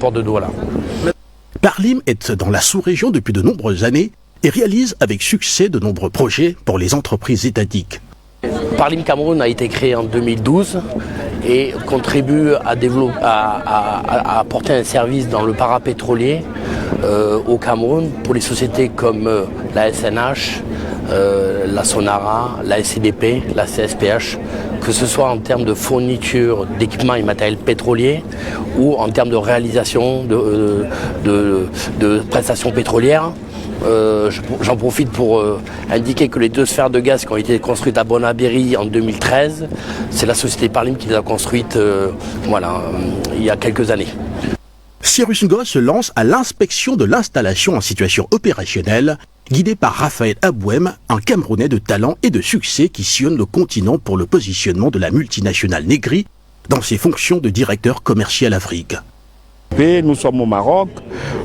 port de Douala. Parlim est dans la sous-région depuis de nombreuses années et réalise avec succès de nombreux projets pour les entreprises étatiques. Parlim Cameroun a été créé en 2012 et contribue à apporter un service dans le parapétrolier au Cameroun pour les sociétés comme la SNH, la Sonara, la SCDP, la CSPH, que ce soit en termes de fourniture d'équipements et matériel pétrolier ou en termes de réalisation de prestations pétrolières. J'en profite pour indiquer que les 2 sphères de gaz qui ont été construites à Bonabéry en 2013, c'est la société Parlim qui les a construites il y a quelques années. Cyrus Ngo se lance à l'inspection de l'installation en situation opérationnelle, guidé par Raphaël Abouem, un Camerounais de talent et de succès qui sillonne le continent pour le positionnement de la multinationale Negri dans ses fonctions de directeur commercial Afrique. Nous sommes au Maroc,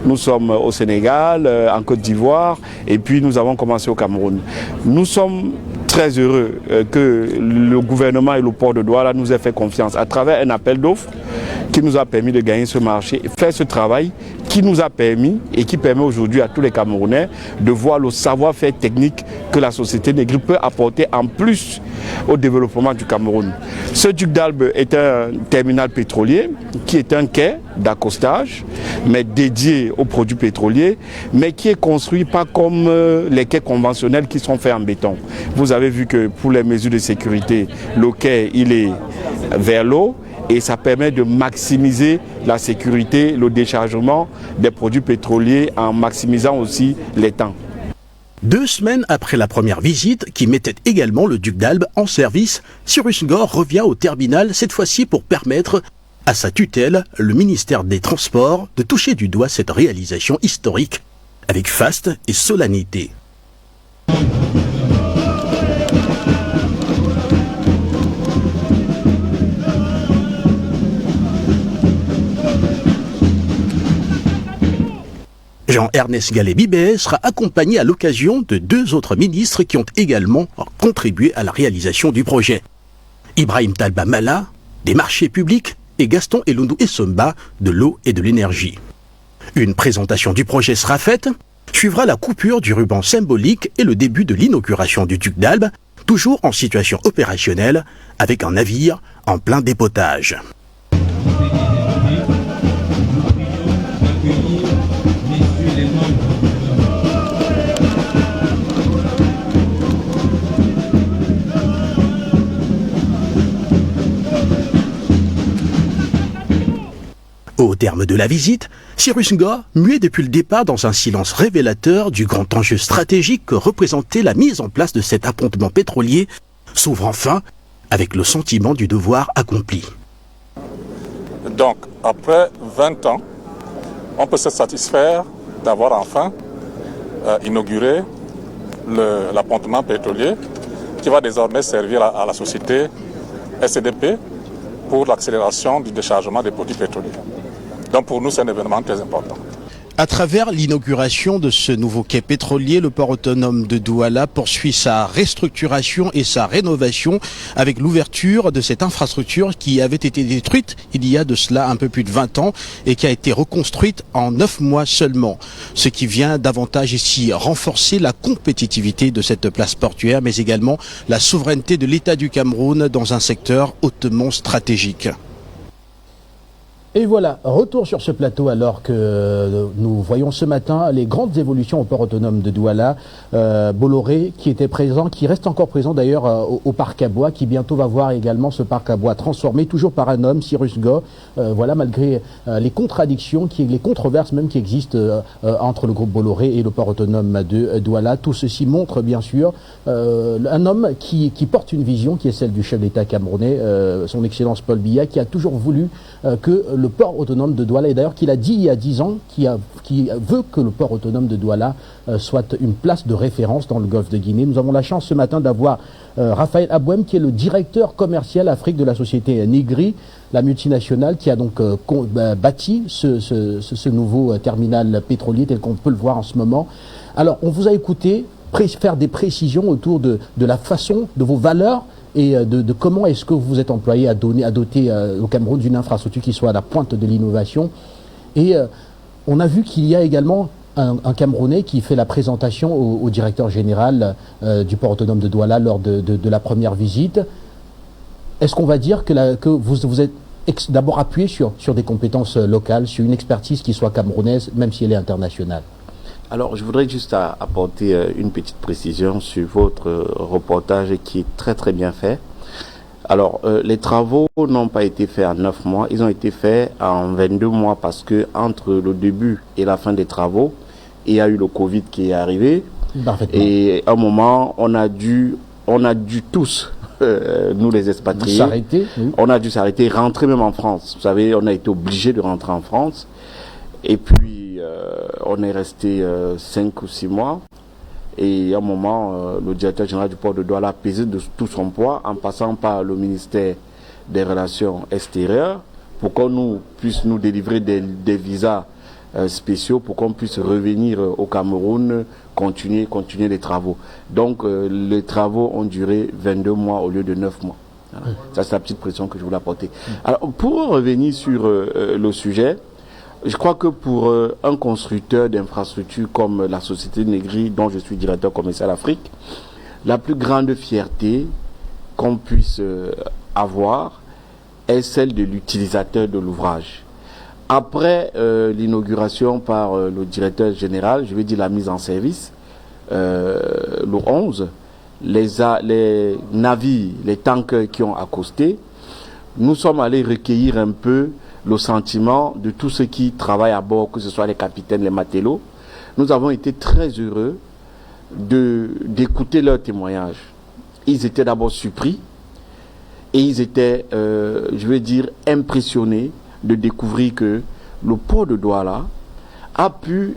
nous sommes au Sénégal, en Côte d'Ivoire et puis nous avons commencé au Cameroun. Nous sommes très heureux que le gouvernement et le port de Douala nous aient fait confiance à travers un appel d'offres qui nous a permis de gagner ce marché et faire ce travail qui nous a permis et qui permet aujourd'hui à tous les Camerounais de voir le savoir-faire technique que la société Negri peut apporter en plus au développement du Cameroun. Ce duc d'Albe est un terminal pétrolier qui est un quai d'accostage, mais dédié aux produits pétroliers, mais qui est construit pas comme les quais conventionnels qui sont faits en béton. Vous avez vu que pour les mesures de sécurité, le quai il est vers l'eau et ça permet de maximiser la sécurité, le déchargement des produits pétroliers en maximisant aussi les temps. 2 semaines après la première visite, qui mettait également le duc d'Albe en service, Cyrus Ngo revient au terminal, cette fois-ci pour permettre à sa tutelle, le ministère des Transports, de toucher du doigt cette réalisation historique avec faste et solennité. Jean-Ernest Gallet-Bibet sera accompagné à l'occasion de 2 autres ministres qui ont également contribué à la réalisation du projet. Ibrahim Talba Mala, des marchés publics, et Gaston Elundou Essomba, de l'eau et de l'énergie. Une présentation du projet sera faite, suivra la coupure du ruban symbolique et le début de l'inauguration du duc d'Albe, toujours en situation opérationnelle, avec un navire en plein dépotage. Au terme de la visite, Cyrus Ngo, muet depuis le départ dans un silence révélateur du grand enjeu stratégique que représentait la mise en place de cet appontement pétrolier, s'ouvre enfin avec le sentiment du devoir accompli. Donc, après 20 ans, on peut se satisfaire d'avoir enfin inauguré l'appontement pétrolier qui va désormais servir à la société SCDP pour l'accélération du déchargement des produits pétroliers. Donc pour nous, c'est un événement très important. À travers l'inauguration de ce nouveau quai pétrolier, le port autonome de Douala poursuit sa restructuration et sa rénovation avec l'ouverture de cette infrastructure qui avait été détruite il y a de cela un peu plus de 20 ans et qui a été reconstruite en 9 mois seulement. Ce qui vient davantage ici renforcer la compétitivité de cette place portuaire, mais également la souveraineté de l'État du Cameroun dans un secteur hautement stratégique. Et voilà, retour sur ce plateau alors que nous voyons ce matin les grandes évolutions au port autonome de Douala. Bolloré qui était présent, qui reste encore présent d'ailleurs au parc à bois, qui bientôt va voir également ce parc à bois transformé, toujours par un homme, Cyrus Ngo. Voilà, malgré les contradictions, les controverses même qui existent entre le groupe Bolloré et le port autonome de Douala. Tout ceci montre bien sûr un homme qui porte une vision qui est celle du chef d'État camerounais, son Excellence Paul Biya, qui a toujours voulu que le port autonome de Douala, et d'ailleurs qu'il a dit il y a 10 ans, qui veut que le port autonome de Douala soit une place de référence dans le golfe de Guinée. Nous avons la chance ce matin d'avoir Raphaël Abouem, qui est le directeur commercial Afrique de la société Negri, la multinationale qui a donc bâti ce nouveau terminal pétrolier tel qu'on peut le voir en ce moment. Alors, on vous a écouté faire des précisions autour de la façon, de vos valeurs, et de comment est-ce que vous êtes employé à doter au Cameroun d'une infrastructure qui soit à la pointe de l'innovation. Et on a vu qu'il y a également un Camerounais qui fait la présentation au directeur général du port autonome de Douala lors de la première visite. Est-ce qu'on va dire que vous êtes d'abord appuyé sur des compétences locales, sur une expertise qui soit camerounaise, même si elle est internationale? Alors, je voudrais juste apporter une petite précision sur votre reportage qui est très très bien fait. Alors, les travaux n'ont pas été faits en 9 mois, ils ont été faits en 22 mois parce que entre le début et la fin des travaux, il y a eu le Covid qui est arrivé. Parfaitement. Et à un moment, on a dû tous, nous les expatriés, s'arrêter, oui. On a dû s'arrêter, rentrer même en France. Vous savez, on a été obligé de rentrer en France. Et puis, on est resté 5 ou 6 mois. Et à un moment, le directeur général du port de Douala a pesé de tout son poids en passant par le ministère des Relations extérieures pour qu'on puisse nous délivrer des visas spéciaux pour qu'on puisse revenir au Cameroun, continuer les travaux. Donc, les travaux ont duré 22 mois au lieu de 9 mois. Voilà. Ça, c'est la petite pression que je voulais apporter. Alors, pour revenir sur le sujet, je crois que pour un constructeur d'infrastructures comme la société Negri, dont je suis directeur commercial Afrique, la plus grande fierté qu'on puisse avoir est celle de l'utilisateur de l'ouvrage. Après l'inauguration par le directeur général, je vais dire la mise en service, le 11, les navires, les tankers qui ont accosté, nous sommes allés recueillir un peu le sentiment de tous ceux qui travaillent à bord, que ce soit les capitaines, les matelots. Nous avons été très heureux d'écouter leurs témoignages. Ils étaient d'abord surpris et ils étaient, je veux dire, impressionnés de découvrir que le port de Douala a pu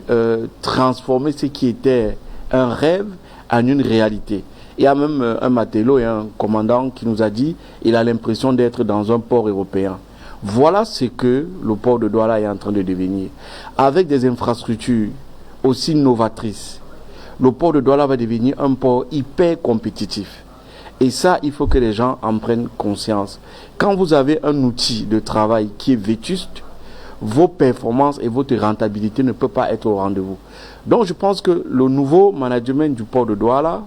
transformer ce qui était un rêve en une réalité. Il y a même un matelot et un commandant qui nous a dit qu'il a l'impression d'être dans un port européen. Voilà ce que le port de Douala est en train de devenir. Avec des infrastructures aussi novatrices, le port de Douala va devenir un port hyper compétitif. Et ça, il faut que les gens en prennent conscience. Quand vous avez un outil de travail qui est vétuste, vos performances et votre rentabilité ne peuvent pas être au rendez-vous. Donc je pense que le nouveau management du port de Douala,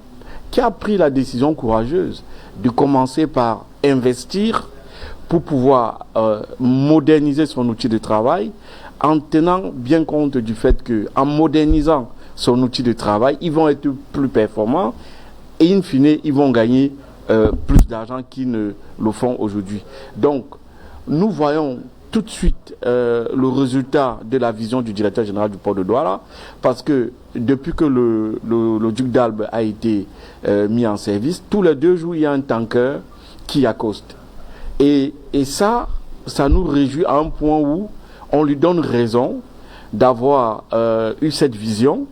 qui a pris la décision courageuse de commencer par investir pour pouvoir moderniser son outil de travail, en tenant bien compte du fait qu'en modernisant son outil de travail, ils vont être plus performants et in fine, ils vont gagner plus d'argent qu'ils ne le font aujourd'hui. Donc, nous voyons tout de suite le résultat de la vision du directeur général du port de Douala, parce que depuis que le Duc d'Albe a été mis en service, tous les 2 jours, il y a un tanker qui accoste. Et ça nous réjouit à un point où on lui donne raison d'avoir eu cette vision,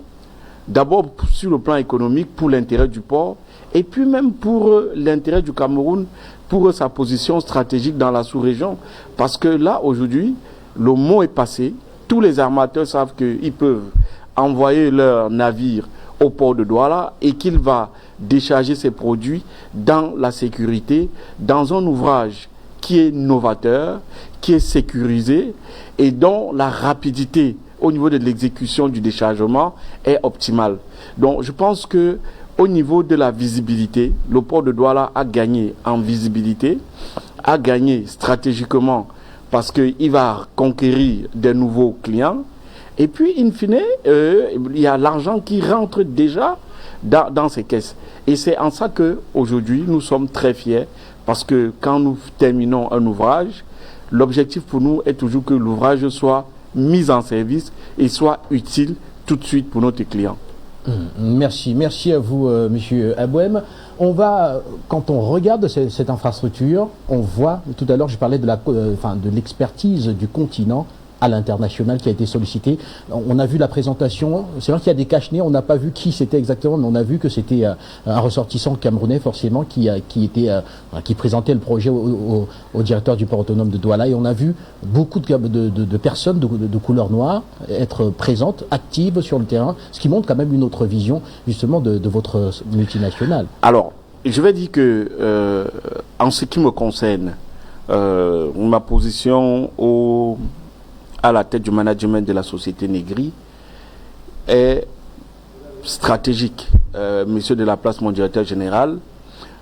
d'abord sur le plan économique, pour l'intérêt du port, et puis même pour l'intérêt du Cameroun, pour sa position stratégique dans la sous-région. Parce que là, aujourd'hui, le mot est passé. Tous les armateurs savent qu'ils peuvent envoyer leurs navires au port de Douala et qu'il va décharger ses produits dans la sécurité, dans un ouvrage qui est novateur, qui est sécurisé et dont la rapidité au niveau de l'exécution du déchargement est optimale. Donc je pense que au niveau de la visibilité, le port de Douala a gagné en visibilité, a gagné stratégiquement parce qu'il va conquérir des nouveaux clients. Et puis, in fine, il y a l'argent qui rentre déjà dans ces caisses. Et c'est en ça qu'aujourd'hui, nous sommes très fiers parce que quand nous terminons un ouvrage, l'objectif pour nous est toujours que l'ouvrage soit mis en service et soit utile tout de suite pour notre client. Merci à vous, Monsieur Abouem. Quand on regarde cette infrastructure, on voit, tout à l'heure je parlais de l'expertise du continent à l'international qui a été sollicité. On a vu la présentation, c'est vrai qu'il y a des cache-nez, on n'a pas vu qui c'était exactement, mais on a vu que c'était un ressortissant camerounais forcément qui présentait le projet au directeur du port autonome de Douala, et on a vu beaucoup de personnes de couleur noire être présentes, actives sur le terrain, ce qui montre quand même une autre vision justement de votre multinationale. Alors, je vais dire que en ce qui me concerne, ma position à la tête du management de la société Negri est stratégique. Monsieur Delaplace, mon directeur général,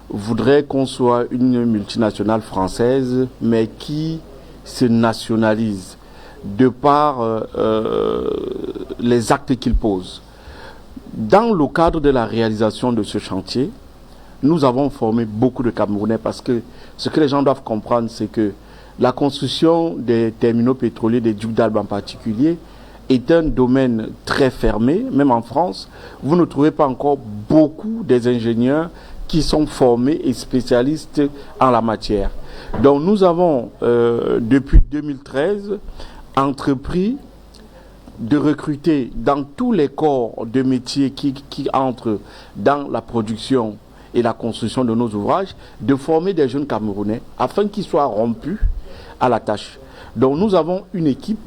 voudrait qu'on soit une multinationale française, mais qui se nationalise de par les actes qu'il pose. Dans le cadre de la réalisation de ce chantier, nous avons formé beaucoup de Camerounais parce que ce que les gens doivent comprendre, c'est que la construction des terminaux pétroliers, des Ducs d'Albe en particulier, est un domaine très fermé, même en France. Vous ne trouvez pas encore beaucoup des ingénieurs qui sont formés et spécialistes en la matière. Donc nous avons, depuis 2013, entrepris de recruter dans tous les corps de métiers qui entrent dans la production et la construction de nos ouvrages, de former des jeunes Camerounais afin qu'ils soient rompus à la tâche. Donc nous avons une équipe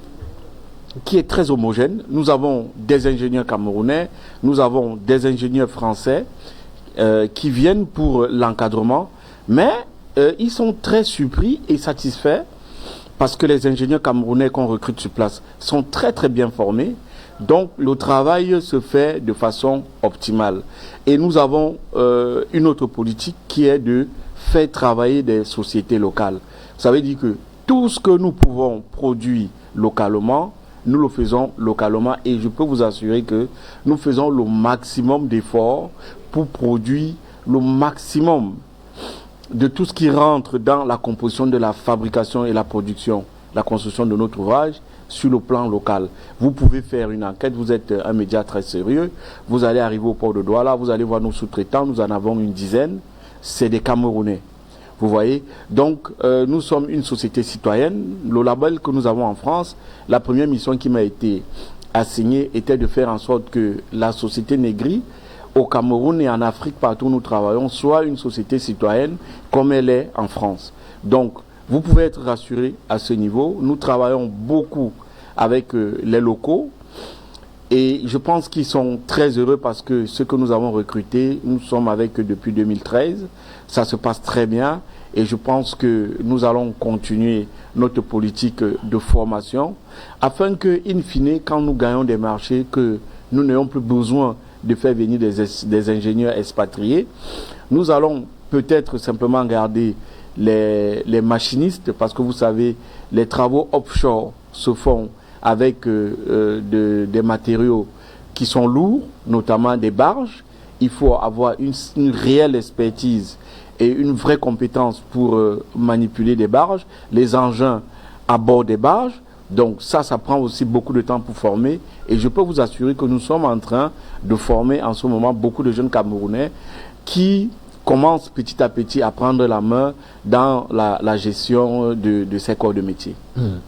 qui est très homogène. Nous avons des ingénieurs camerounais, nous avons des ingénieurs français qui viennent pour l'encadrement, mais ils sont très surpris et satisfaits parce que les ingénieurs camerounais qu'on recrute sur place sont très très bien formés. Donc le travail se fait de façon optimale. Et nous avons une autre politique qui est de faire travailler des sociétés locales. Ça veut dire que tout ce que nous pouvons produire localement, nous le faisons localement, et je peux vous assurer que nous faisons le maximum d'efforts pour produire le maximum de tout ce qui rentre dans la composition de la fabrication et la production, la construction de notre ouvrage sur le plan local. Vous pouvez faire une enquête, vous êtes un média très sérieux, vous allez arriver au port de Douala, vous allez voir nos sous-traitants, nous en avons une dizaine, c'est des Camerounais. Vous voyez, donc nous sommes une société citoyenne. Le label que nous avons en France, la première mission qui m'a été assignée était de faire en sorte que la société Negri, au Cameroun et en Afrique, partout où nous travaillons, soit une société citoyenne comme elle est en France. Donc, vous pouvez être rassurés à ce niveau. Nous travaillons beaucoup avec les locaux et je pense qu'ils sont très heureux parce que ceux que nous avons recrutés, nous sommes avec eux depuis 2013. Ça se passe très bien et je pense que nous allons continuer notre politique de formation afin que, in fine, quand nous gagnons des marchés, que nous n'ayons plus besoin de faire venir des ingénieurs expatriés. Nous allons peut-être simplement garder les machinistes parce que vous savez, les travaux offshore se font avec des matériaux qui sont lourds, notamment des barges. Il faut avoir une réelle expertise et une vraie compétence pour manipuler des barges, les engins à bord des barges. Donc ça prend aussi beaucoup de temps pour former et je peux vous assurer que nous sommes en train de former en ce moment beaucoup de jeunes Camerounais qui commencent petit à petit à prendre la main dans la gestion de ces corps de métier.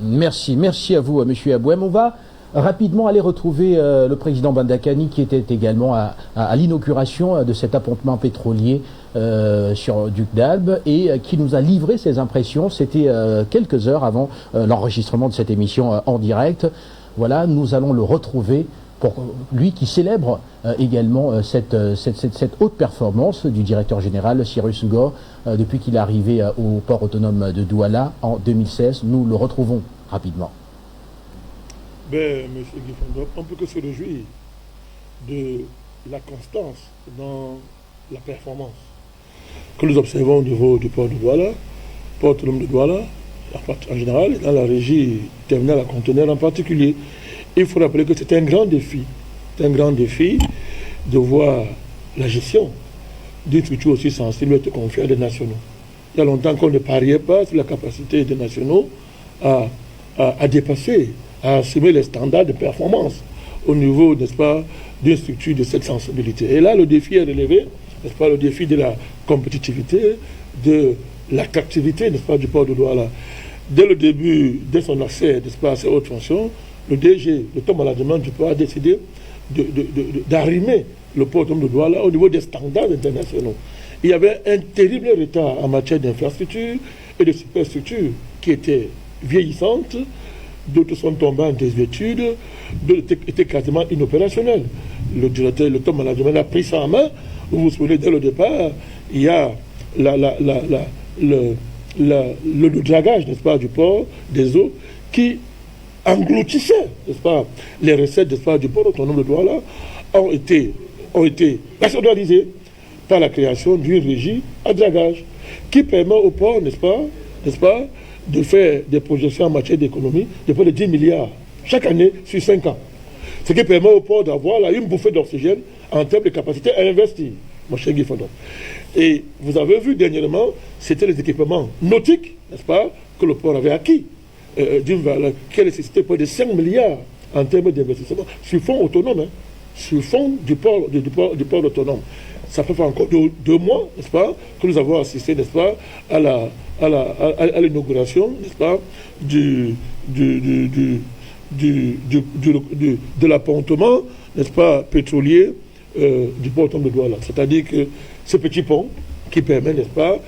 Merci à vous, Monsieur Abouem. On va rapidement aller retrouver le président Bandakani qui était également à l'inauguration de cet appontement pétrolier sur Duc d'Albe et qui nous a livré ses impressions. C'était quelques heures avant l'enregistrement de cette émission en direct. Voilà, nous allons le retrouver pour lui qui célèbre également cette haute performance du directeur général Cyrus Ngor depuis qu'il est arrivé au port autonome de Douala en 2016. Nous le retrouvons rapidement. Monsieur Guy Fondop, on ne peut que se réjouir de la constance dans la performance que nous observons au niveau du port de Douala, port autonome de Douala en général, et dans la régie terminale à conteneurs en particulier. Il faut rappeler que c'est un grand défi de voir la gestion d'une structure aussi sensible être confiée à des nationaux. Il y a longtemps qu'on ne pariait pas sur la capacité des nationaux à dépasser, à assumer les standards de performance au niveau, n'est-ce pas, d'une structure de cette sensibilité. Et là, le défi est relevé, n'est-ce pas, le défi de la compétitivité, de l'attractivité, n'est-ce pas, du port de Douala. Dès le début, dès son accès, n'est-ce pas, à ces hautes fonctions, le DG, le top management du port, a décidé d'arrimer le port autonome de Douala au niveau des standards internationaux. Il y avait un terrible retard en matière d'infrastructure et de superstructure qui étaient vieillissantes, d'autres sont tombés en désuétude, d'autres étaient quasiment inopérationnels. Le directeur, le top management a pris ça en main. Vous vous souvenez, dès le départ, il y a le dragage, n'est-ce pas, du port, des eaux, qui engloutissait, n'est-ce pas, les recettes, n'est-ce pas, du port autonome de Douala, ont été nationalisées par la création d'une régie à dragage qui permet au port, n'est-ce pas, de faire des projections en matière d'économie de près de 10 milliards chaque année sur 5 ans. Ce qui permet au port d'avoir là une bouffée d'oxygène en termes de capacité à investir, mon cher Guy Fondon. Et vous avez vu dernièrement, c'était les équipements nautiques, n'est-ce pas, que le port avait acquis, d'une valeur qui a nécessité près de 5 milliards en termes d'investissement sur fonds autonomes, sur fond du port autonome. Ça fait encore 2 mois, n'est-ce pas, que nous avons assisté, n'est-ce pas, à l'inauguration, n'est-ce pas, de l'appontement, n'est-ce pas, pétrolier du port autonome de Douala. C'est-à-dire que ce petit pont qui permet, n'est-ce pas,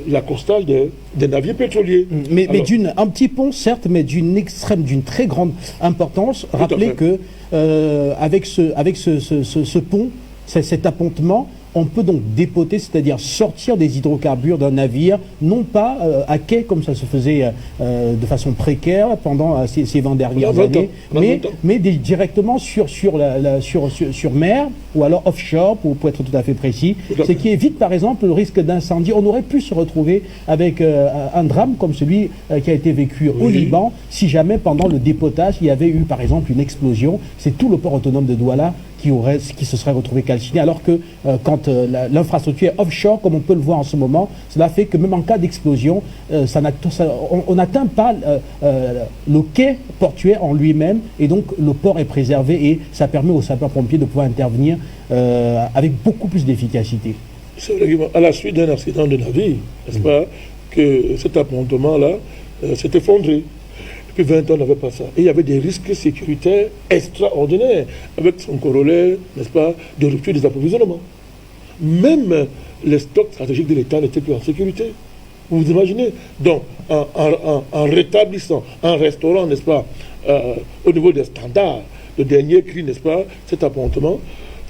l'accostage des navires pétroliers. Mais un petit pont, certes, mais d'une très grande importance. Rappelez que avec ce pont, cet appontement, on peut donc dépoter, c'est-à-dire sortir des hydrocarbures d'un navire, non pas à quai comme ça se faisait de façon précaire pendant ces 20 dernières années, mais directement sur mer, ou alors offshore, pour être tout à fait précis, ce qui évite par exemple le risque d'incendie. On aurait pu se retrouver avec un drame comme celui qui a été vécu au Liban, si jamais pendant le dépotage il y avait eu par exemple une explosion. C'est tout le port autonome de Douala qui se serait retrouvé calciné, alors que quand l'infrastructure est offshore, comme on peut le voir en ce moment, cela fait que même en cas d'explosion, on n'atteint pas le quai portuaire en lui-même, et donc le port est préservé, et ça permet aux sapeurs-pompiers de pouvoir intervenir avec beaucoup plus d'efficacité. C'est vrai qu'à la suite d'un accident de navire, n'est-ce pas, que cet appontement-là s'est effondré. Depuis 20 ans, on n'avait pas ça. Et il y avait des risques sécuritaires extraordinaires, avec son corollaire, n'est-ce pas, de rupture des approvisionnements. Même les stocks stratégiques de l'État n'étaient plus en sécurité. Vous vous imaginez? Donc, en rétablissant, en restaurant, n'est-ce pas, au niveau des standards, le dernier cri, n'est-ce pas, cet appontement,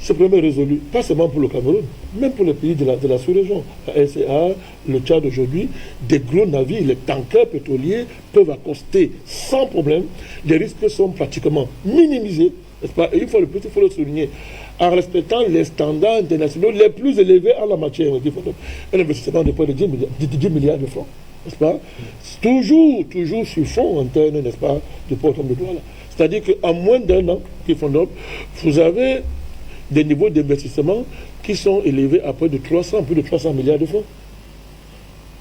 ce problème est résolu, pas seulement pour le Cameroun, même pour les pays de la sous-région. La RCA, le Tchad aujourd'hui, des gros navires, les tankers pétroliers peuvent accoster sans problème. Les risques sont pratiquement minimisés, n'est-ce pas? Et il faut le souligner, en respectant les standards internationaux les plus élevés en la matière. Un investissement de près de 10 milliards de francs, n'est-ce pas? Toujours sur fond interne, n'est-ce pas, de port autonome de Douala. C'est-à-dire qu'en moins d'un an, vous avez des niveaux d'investissement qui sont élevés à plus de 300 milliards de francs.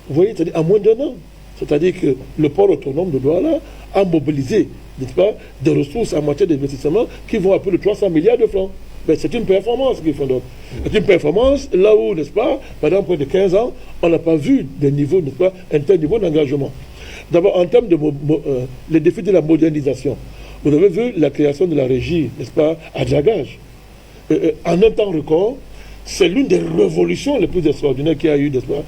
Vous voyez, c'est-à-dire en moins d'un an. C'est-à-dire que le port autonome de Douala a mobilisé, n'est-ce pas, des ressources en matière d'investissement qui vont à plus de 300 milliards de francs. Mais c'est une performance qu'ils font donc. C'est une performance là où, n'est-ce pas, pendant près de 15 ans, on n'a pas vu des niveaux, n'est-ce pas, un tel niveau d'engagement. D'abord, en termes de les défis de la modernisation, vous avez vu la création de la régie, n'est-ce pas, à dragage. En un temps record, c'est l'une des révolutions les plus extraordinaires qu'il y a eu, n'est-ce pas,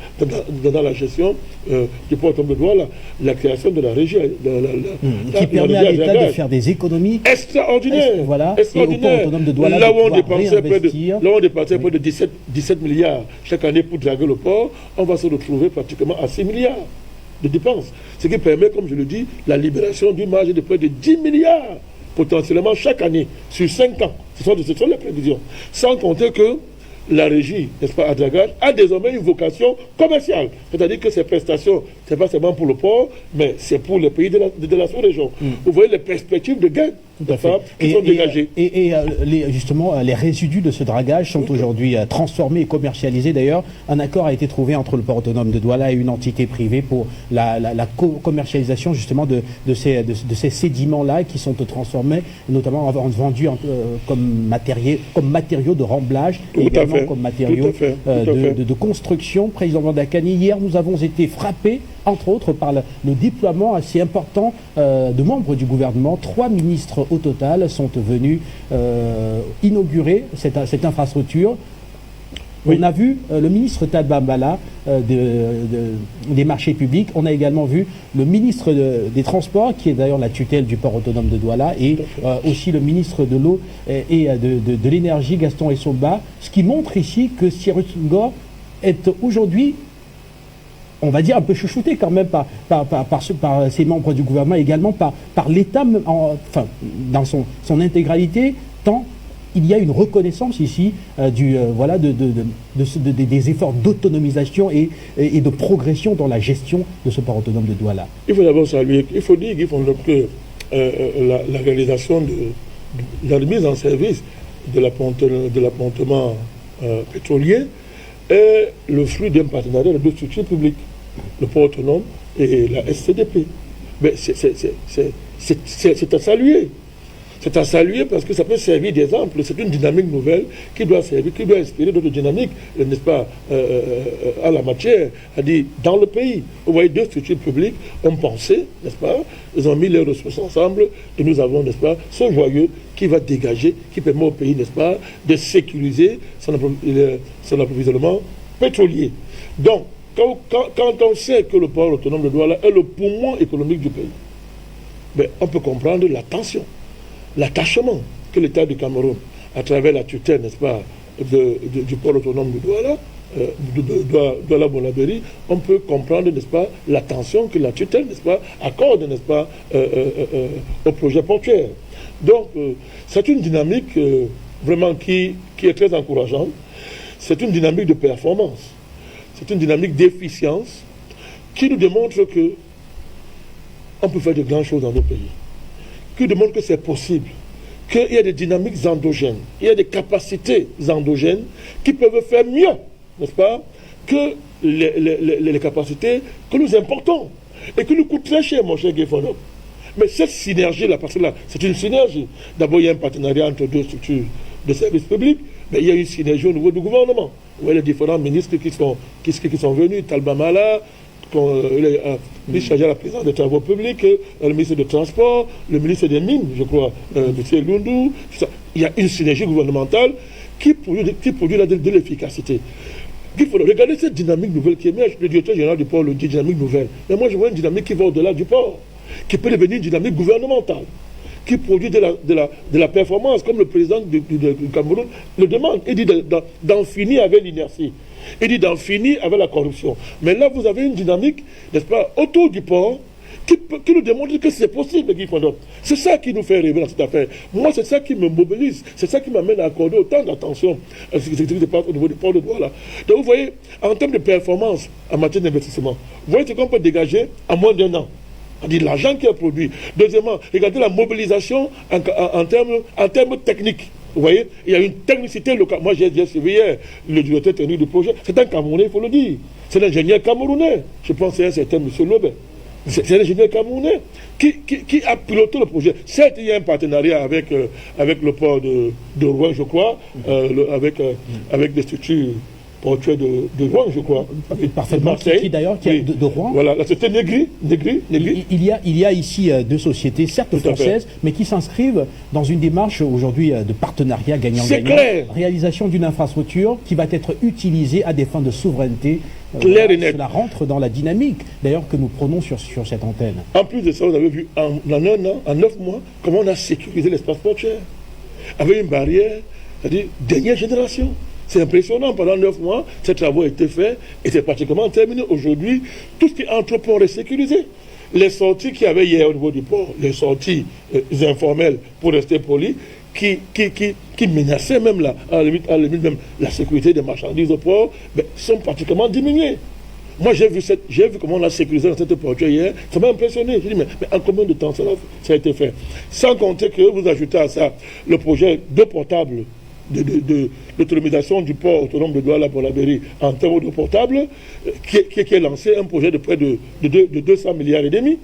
dans la gestion du port autonome de Douala, la création de la régie. Qui permet à l'État de faire des économies extraordinaires. Voilà, extraordinaires. Et au port autonome de Douala, là où on dépensait près de 17 milliards chaque année pour draguer le port, on va se retrouver pratiquement à 6 milliards de dépenses. Ce qui permet, comme je le dis, la libération d'une marge de près de 10 milliards potentiellement chaque année, sur 5 ans. Ce sont les prévisions. Sans compter que la régie, n'est-ce pas, à dragage, a désormais une vocation commerciale. C'est-à-dire que ces prestations, ce n'est pas seulement pour le port, mais c'est pour les pays de la sous-région. Vous voyez les perspectives de gain qui sont dégagées. Justement, les résidus de ce dragage sont aujourd'hui transformés et commercialisés. D'ailleurs, un accord a été trouvé entre le port autonome de Douala et une entité privée pour la commercialisation justement de ces sédiments-là qui sont transformés, notamment vendus comme matériaux de remblage et également comme matériaux de construction. Président Vandakani, hier nous avons été frappés, entre autres, par le déploiement assez important de membres du gouvernement. 3 ministres au total sont venus inaugurer cette infrastructure. Oui. On a vu le ministre Tadbambala des marchés publics. On a également vu le ministre des Transports, qui est d'ailleurs la tutelle du port autonome de Douala, et aussi le ministre de l'eau et de l'énergie, Gaston Essomba, ce qui montre ici que Cyrus Ngor est aujourd'hui on va dire, un peu chouchouté quand même par ses membres du gouvernement, également par l'État, enfin, dans son intégralité, tant il y a une reconnaissance ici des efforts d'autonomisation et de progression dans la gestion de ce port autonome de Douala. Il faut d'abord saluer, il faut dire que la réalisation de la mise en service de l'appontement pétrolier est le fruit d'un partenariat de deux structures publiques, le port autonome et la SCDP. Mais c'est à saluer. C'est à saluer parce que ça peut servir d'exemple. C'est une dynamique nouvelle qui doit servir, qui doit inspirer d'autres dynamiques, n'est-ce pas, à la matière, c'est-à-dire dans le pays. Vous voyez, deux structures publiques ont pensé, n'est-ce pas, ils ont mis leurs ressources ensemble et nous avons, n'est-ce pas, ce joyeux qui va dégager, qui permet au pays, n'est-ce pas, de sécuriser son approvisionnement pétrolier. Donc, quand on sait que le port autonome de Douala est le poumon économique du pays, ben, on peut comprendre la tension, l'attachement que l'État du Cameroun, à travers la tutelle, n'est-ce pas, du port autonome de Douala, Douala-Bolaberi, on peut comprendre, n'est-ce pas, l'attention que la tutelle, n'est-ce pas, accorde, n'est-ce pas, au projet portuaire. Donc, c'est une dynamique vraiment qui est très encourageante. C'est une dynamique de performance. C'est une dynamique d'efficience qui nous démontre que on peut faire de grandes choses dans nos pays. Qui démontre que c'est possible, qu'il y a des dynamiques endogènes, il y a des capacités endogènes qui peuvent faire mieux, n'est-ce pas, que les capacités que nous importons et qui nous coûtent très cher, mon cher Guéfonop. Mais cette synergie-là, parce que là, c'est une synergie. D'abord, il y a un partenariat entre deux structures de services publics, mais il y a une synergie au niveau du gouvernement. Vous voyez les différents ministres qui sont venus, Talba Mala, le ministre chargé à la présidence des travaux publics, le ministre des Transports, le ministre des Mines, je crois, M. Lundou. Il y a une synergie gouvernementale qui produit de l'efficacité. Il faut regarder cette dynamique nouvelle qui émerge. Le directeur général du port le dit, dynamique nouvelle. Mais moi, je vois une dynamique qui va au-delà du port, qui peut devenir une dynamique gouvernementale, qui produit de la performance, comme le président du Cameroun le demande. Il dit d'en finir avec l'inertie. Il dit d'en finir avec la corruption. Mais là, vous avez une dynamique, n'est-ce pas, autour du port, qui nous démontre que c'est possible, Guy Fondop. C'est ça qui nous fait rêver dans cette affaire. Moi, c'est ça qui me mobilise. C'est ça qui m'amène à accorder autant d'attention à ce qui se passe au niveau du port de Douala. Donc, vous voyez, en termes de performance en matière d'investissement, vous voyez ce qu'on peut dégager en moins d'un an. C'est-à-dire l'argent qui est produit. Deuxièmement, regardez la mobilisation en termes techniques. Vous voyez, il y a une technicité locale. Moi, j'ai suivi hier le directeur technique du projet. C'est un Camerounais, il faut le dire. C'est l'ingénieur camerounais. Je pense que c'est un certain M. Lobet. C'est l'ingénieur camerounais qui a piloté le projet. Certes, il y a un partenariat avec le port de Rouen, je crois, avec des structures portuaires de Rouen, je crois. Parfaitement. Qui d'ailleurs, de Rouen. Voilà, c'était Negri. Il y a ici deux sociétés, certes françaises, mais qui s'inscrivent dans une démarche aujourd'hui de partenariat gagnant-gagnant. C'est clair. Réalisation d'une infrastructure qui va être utilisée à des fins de souveraineté. Clair et net. Cela rentre dans la dynamique, d'ailleurs, que nous prenons sur cette antenne. En plus de ça, vous avez vu en un an, en 9 mois, comment on a sécurisé l'espace portuaire. Avec une barrière, c'est-à-dire dernière génération. C'est impressionnant, pendant 9 mois, ces travaux ont été faits et c'est pratiquement terminé. Aujourd'hui, tout ce qui est entre port est sécurisé. Les sorties qu'il y avait hier au niveau du port, les sorties informelles, pour rester poli, qui menaçaient même à la limite même la sécurité des marchandises au port, sont pratiquement diminuées. Moi, j'ai vu comment on a sécurisé dans cette portuaire hier, ça m'a impressionné. J'ai dit, mais en combien de temps ça a été fait? Sans compter que vous ajoutez à ça le projet d'eau potable, de l'autonomisation du port autonome de Douala-Bolaberi en termes d'eau potable, qui est lancé, un projet de près de 200 milliards et demi.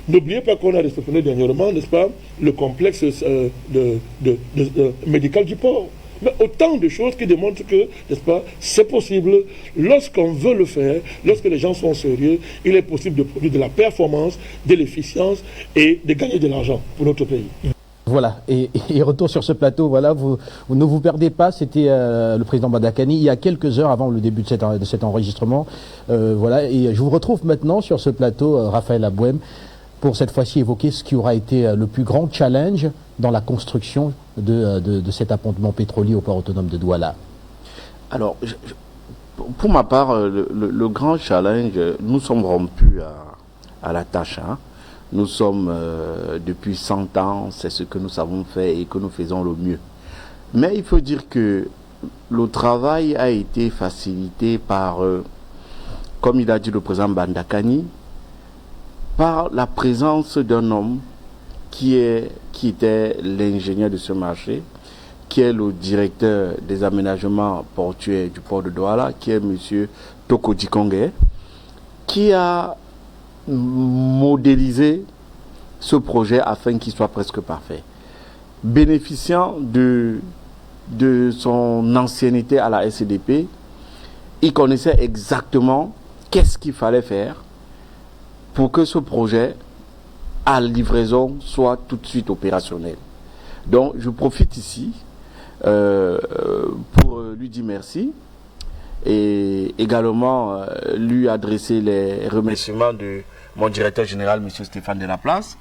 N'oubliez pas qu'on a réceptionné dernièrement, n'est-ce pas, le complexe médical du port. Mais autant de choses qui démontrent que, n'est-ce pas, c'est possible, lorsqu'on veut le faire, lorsque les gens sont sérieux, il est possible de produire de la performance, de l'efficience et de gagner de l'argent pour notre pays. Voilà, et retour sur ce plateau, voilà, vous ne vous perdez pas, c'était le président Badakani il y a quelques heures avant le début de cet enregistrement. Voilà, et je vous retrouve maintenant sur ce plateau, Raphaël Abouem, pour cette fois-ci évoquer ce qui aura été le plus grand challenge dans la construction de cet appontement pétrolier au port autonome de Douala. Alors, Pour ma part, le grand challenge, nous sommes rompus à la tâche. Hein. Nous sommes, depuis 100 ans, c'est ce que nous savons faire et que nous faisons le mieux. Mais il faut dire que le travail a été facilité par, comme il a dit le président Bandakani, par la présence d'un homme qui était l'ingénieur de ce marché, qui est le directeur des aménagements portuaires du port de Douala, qui est M. Toko Dikongé, qui a modélisé ce projet afin qu'il soit presque parfait. Bénéficiant de son ancienneté à la SCDP, il connaissait exactement qu'est-ce qu'il fallait faire pour que ce projet à livraison soit tout de suite opérationnel. Donc je profite ici pour lui dire merci et également lui adresser les remerciements de mon directeur général, M. Stéphane Delaplace,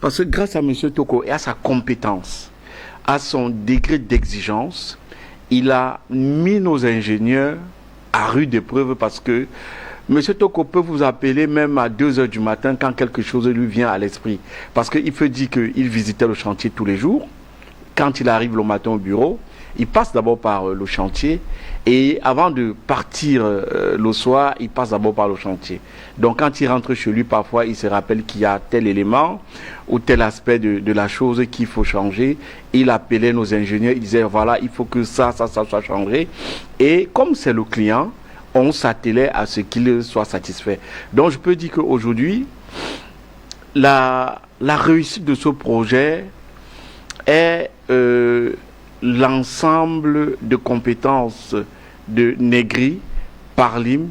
parce que grâce à M. Toko et à sa compétence, à son degré d'exigence, il a mis nos ingénieurs à rude épreuve parce que M. Toko peut vous appeler même à 2 heures du matin quand quelque chose lui vient à l'esprit. Parce qu'il peut dire qu'il visitait le chantier tous les jours. Quand il arrive le matin au bureau, il passe d'abord par le chantier et avant de partir le soir, il passe d'abord par le chantier. Donc quand il rentre chez lui, parfois il se rappelle qu'il y a tel élément ou tel aspect de la chose qu'il faut changer. Il appelait nos ingénieurs, il disait voilà, il faut que ça soit changé. Et comme c'est le client, on s'attelait à ce qu'il soit satisfait. Donc je peux dire qu'aujourd'hui, la réussite de ce projet est l'ensemble de compétences de Negri, Parlim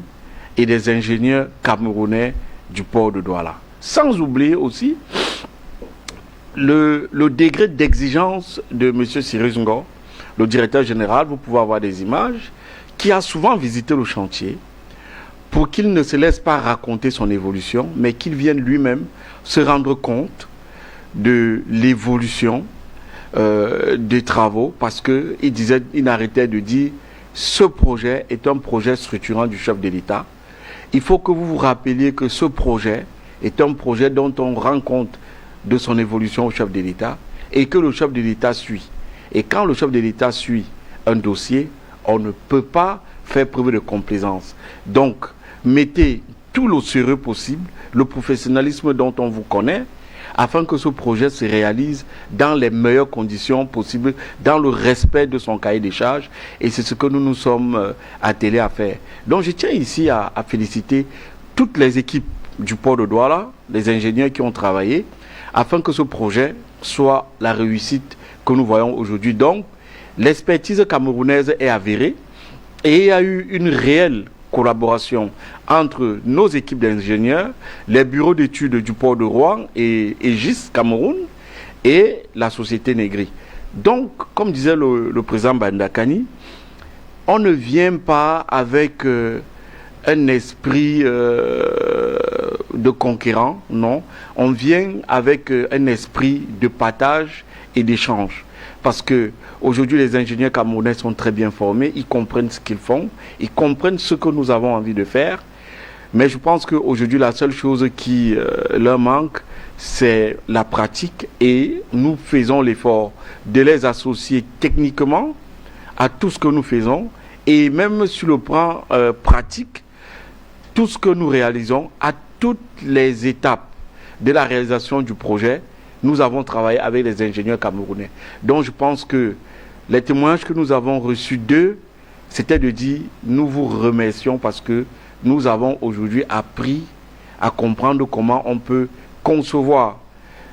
et des ingénieurs camerounais du port de Douala. Sans oublier aussi le degré d'exigence de M. Cyrus Ngo, le directeur général, vous pouvez avoir des images, qui a souvent visité le chantier pour qu'il ne se laisse pas raconter son évolution, mais qu'il vienne lui-même se rendre compte de l'évolution des travaux, parce qu'il n'arrêtait de dire ce projet est un projet structurant du chef de l'État. Il faut que vous vous rappeliez que ce projet est un projet dont on rend compte de son évolution au chef de l'État et que le chef de l'État suit. Et quand le chef de l'État suit un dossier, on ne peut pas faire preuve de complaisance. Donc, mettez tout le sérieux possible, le professionnalisme dont on vous connaît, afin que ce projet se réalise dans les meilleures conditions possibles, dans le respect de son cahier des charges. Et c'est ce que nous nous sommes attelés à faire. Donc, je tiens ici à féliciter toutes les équipes du port de Douala, les ingénieurs qui ont travaillé, afin que ce projet soit la réussite que nous voyons aujourd'hui. Donc, l'expertise camerounaise est avérée et il y a eu une réelle collaboration entre nos équipes d'ingénieurs, les bureaux d'études du port de Rouen et GIS Cameroun et la société Negri. Donc, comme disait le président Bandakani, on ne vient pas avec un esprit de conquérant, non. On vient avec un esprit de partage et d'échange. Parce que aujourd'hui, les ingénieurs camerounais sont très bien formés, ils comprennent ce qu'ils font, ils comprennent ce que nous avons envie de faire. Mais je pense qu'aujourd'hui, la seule chose qui leur manque, c'est la pratique. Et nous faisons l'effort de les associer techniquement à tout ce que nous faisons. Et même sur le plan pratique, tout ce que nous réalisons, à toutes les étapes de la réalisation du projet, nous avons travaillé avec les ingénieurs camerounais. Donc je pense que les témoignages que nous avons reçus d'eux, c'était de dire nous vous remercions parce que nous avons aujourd'hui appris à comprendre comment on peut concevoir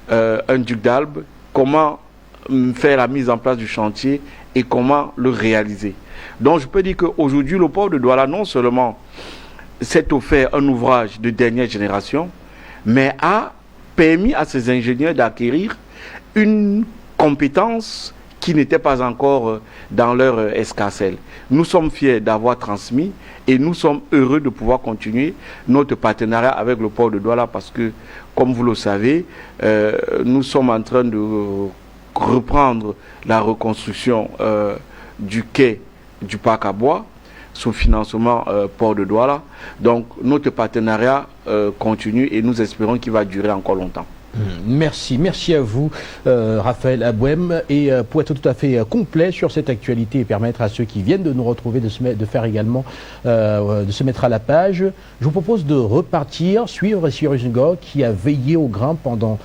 un duc d'Albe, comment faire la mise en place du chantier et comment le réaliser. Donc je peux dire qu'aujourd'hui le port de Douala non seulement s'est offert un ouvrage de dernière génération, mais a permis à ces ingénieurs d'acquérir une compétence qui n'était pas encore dans leur escarcelle. Nous sommes fiers d'avoir transmis et nous sommes heureux de pouvoir continuer notre partenariat avec le port de Douala parce que, comme vous le savez, nous sommes en train de reprendre la reconstruction du quai du parc à bois. sous financement Port de Douala. Donc notre partenariat continue et nous espérons qu'il va durer encore longtemps. Merci à vous Raphaël Abouem, et pour être tout à fait complet sur cette actualité et permettre à ceux qui viennent de nous retrouver de se mettre à la page, je vous propose de repartir, suivre Cyrus Ngo qui a veillé au grain pendant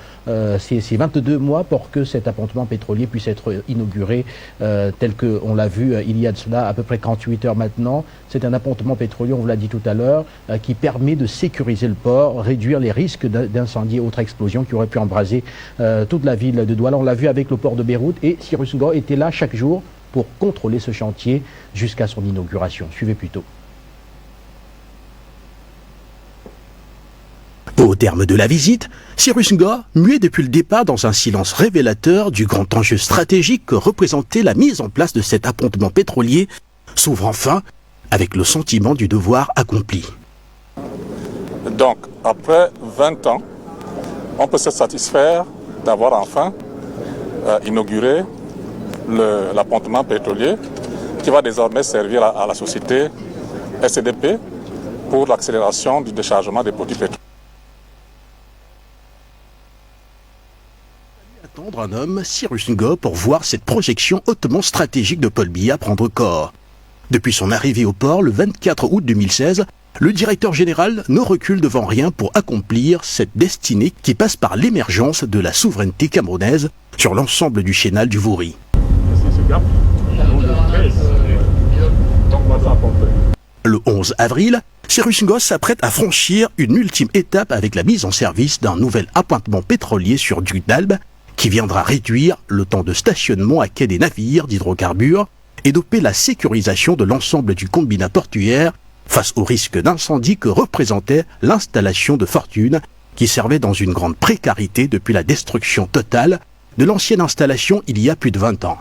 ces 22 mois pour que cet appontement pétrolier puisse être inauguré tel qu'on l'a vu il y a de cela à peu près 48 heures maintenant. C'est un appontement pétrolier, on vous l'a dit tout à l'heure, qui permet de sécuriser le port, réduire les risques d'incendie et autres explosions qui auraient pu embraser toute la ville de Douala. On l'a vu avec le port de Beyrouth, et Cyrus Ngo était là chaque jour pour contrôler ce chantier jusqu'à son inauguration. Suivez plutôt. Au terme de la visite, Cyrus Ngo, muet depuis le départ dans un silence révélateur du grand enjeu stratégique que représentait la mise en place de cet appontement pétrolier, s'ouvre enfin avec le sentiment du devoir accompli. Donc, après 20 ans, on peut se satisfaire d'avoir enfin inauguré l'appontement pétrolier qui va désormais servir à la société SCDP pour l'accélération du déchargement des produits pétroliers. Attendre un homme, Cyrus Ngo, pour voir cette projection hautement stratégique de Paul Biya prendre corps. Depuis son arrivée au port le 24 août 2016, le directeur général ne recule devant rien pour accomplir cette destinée qui passe par l'émergence de la souveraineté camerounaise sur l'ensemble du chénal du Vouri. Le 11 avril, Cyrus Ngo s'apprête à franchir une ultime étape avec la mise en service d'un nouvel appointement pétrolier sur Duc d'Albe qui viendra réduire le temps de stationnement à quai des navires d'hydrocarbures et doper la sécurisation de l'ensemble du combinat portuaire face au risque d'incendie que représentait l'installation de Fortune qui servait dans une grande précarité depuis la destruction totale de l'ancienne installation il y a plus de 20 ans.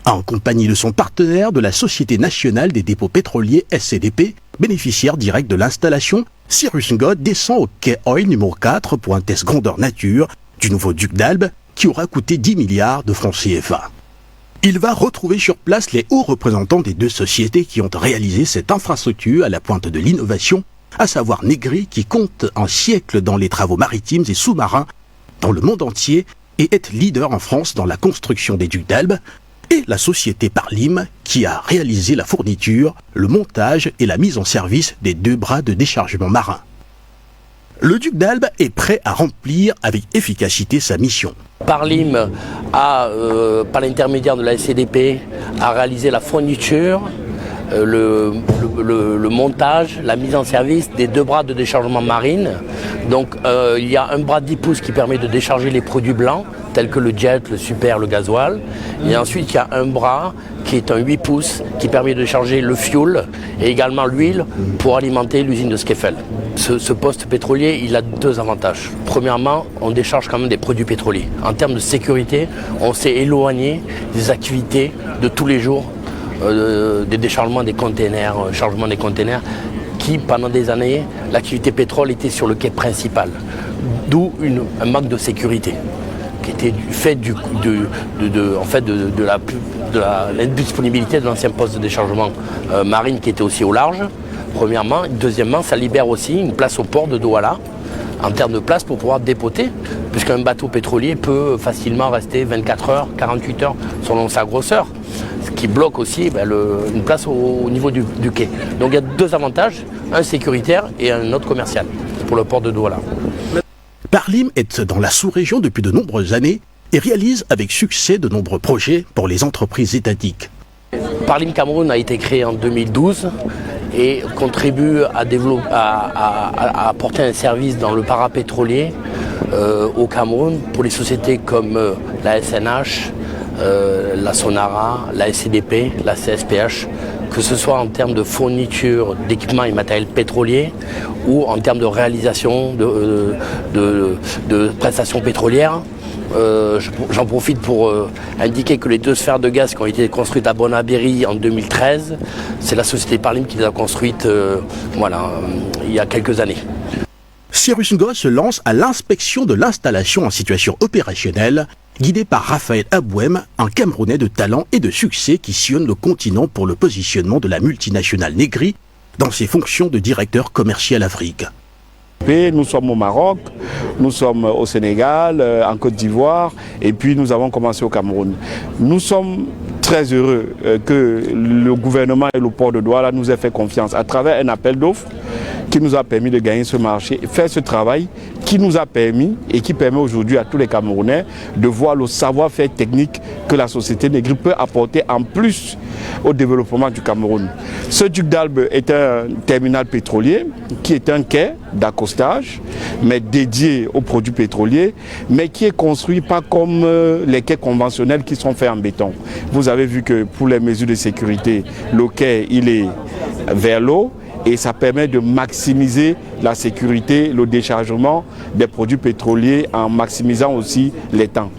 En compagnie de son partenaire de la Société nationale des dépôts pétroliers SCDP, bénéficiaire direct de l'installation, Cyrus Ngo descend au quai Oil numéro 4 pour un test grandeur nature du nouveau Duc d'Albe qui aura coûté 10 milliards de francs CFA. Il va retrouver sur place les hauts représentants des deux sociétés qui ont réalisé cette infrastructure à la pointe de l'innovation, à savoir Negri qui compte un siècle dans les travaux maritimes et sous-marins dans le monde entier et est leader en France dans la construction des Ducs d'Albe, et la société Parlim qui a réalisé la fourniture, le montage et la mise en service des deux bras de déchargement marin. Le Duc d'Albe est prêt à remplir avec efficacité sa mission. Parlim a, par l'intermédiaire de la SCDP, a réalisé la fourniture, le montage, la mise en service des deux bras de déchargement marine. Donc il y a un bras de 10 pouces qui permet de décharger les produits blancs, tels que le jet, le super, le gasoil. Et ensuite il y a un bras qui est un 8 pouces qui permet de décharger le fuel et également l'huile pour alimenter l'usine de Skeffel. Ce poste pétrolier, il a deux avantages. Premièrement, on décharge quand même des produits pétroliers. En termes de sécurité, on s'est éloigné des activités de tous les jours, des déchargements des containers, chargement des containers, qui pendant des années, l'activité pétrole était sur le quai principal. D'où un manque de sécurité qui était du fait de l'indisponibilité de l'ancien poste de déchargement marine qui était aussi au large, premièrement. Deuxièmement, ça libère aussi une place au port de Douala en termes de place pour pouvoir dépoter, puisqu'un bateau pétrolier peut facilement rester 24 heures, 48 heures selon sa grosseur, ce qui bloque aussi une place au niveau du quai. Donc il y a deux avantages, un sécuritaire et un autre commercial pour le port de Douala. Parlim est dans la sous-région depuis de nombreuses années et réalise avec succès de nombreux projets pour les entreprises étatiques. Parlim Cameroun a été créé en 2012 et contribue à apporter un service dans le parapétrolier au Cameroun pour les sociétés comme la SNH, la Sonara, la SCDP, la CSPH, que ce soit en termes de fourniture d'équipements et matériel pétrolier ou en termes de réalisation de prestations pétrolières. J'en profite pour indiquer que les deux sphères de gaz qui ont été construites à Bonabéry en 2013, c'est la société Parlim qui les a construites il y a quelques années. Cyrus Ngo se lance à l'inspection de l'installation en situation opérationnelle guidé par Raphaël Abouem, un Camerounais de talent et de succès qui sillonne le continent pour le positionnement de la multinationale Negri dans ses fonctions de directeur commercial Afrique. Nous sommes au Maroc, nous sommes au Sénégal, en Côte d'Ivoire, et puis nous avons commencé au Cameroun. Nous sommes très heureux que le gouvernement et le port de Douala nous aient fait confiance à travers un appel d'offres qui nous a permis de gagner ce marché, faire ce travail qui nous a permis et qui permet aujourd'hui à tous les Camerounais de voir le savoir-faire technique que la société Negri peut apporter en plus au développement du Cameroun. Ce duc d'Albe est un terminal pétrolier qui est un quai d'accostage, mais dédié aux produits pétroliers, mais qui est construit pas comme les quais conventionnels qui sont faits en béton. Vous avez vu que pour les mesures de sécurité, le quai il est vers l'eau, et ça permet de maximiser la sécurité, le déchargement des produits pétroliers en maximisant aussi les temps.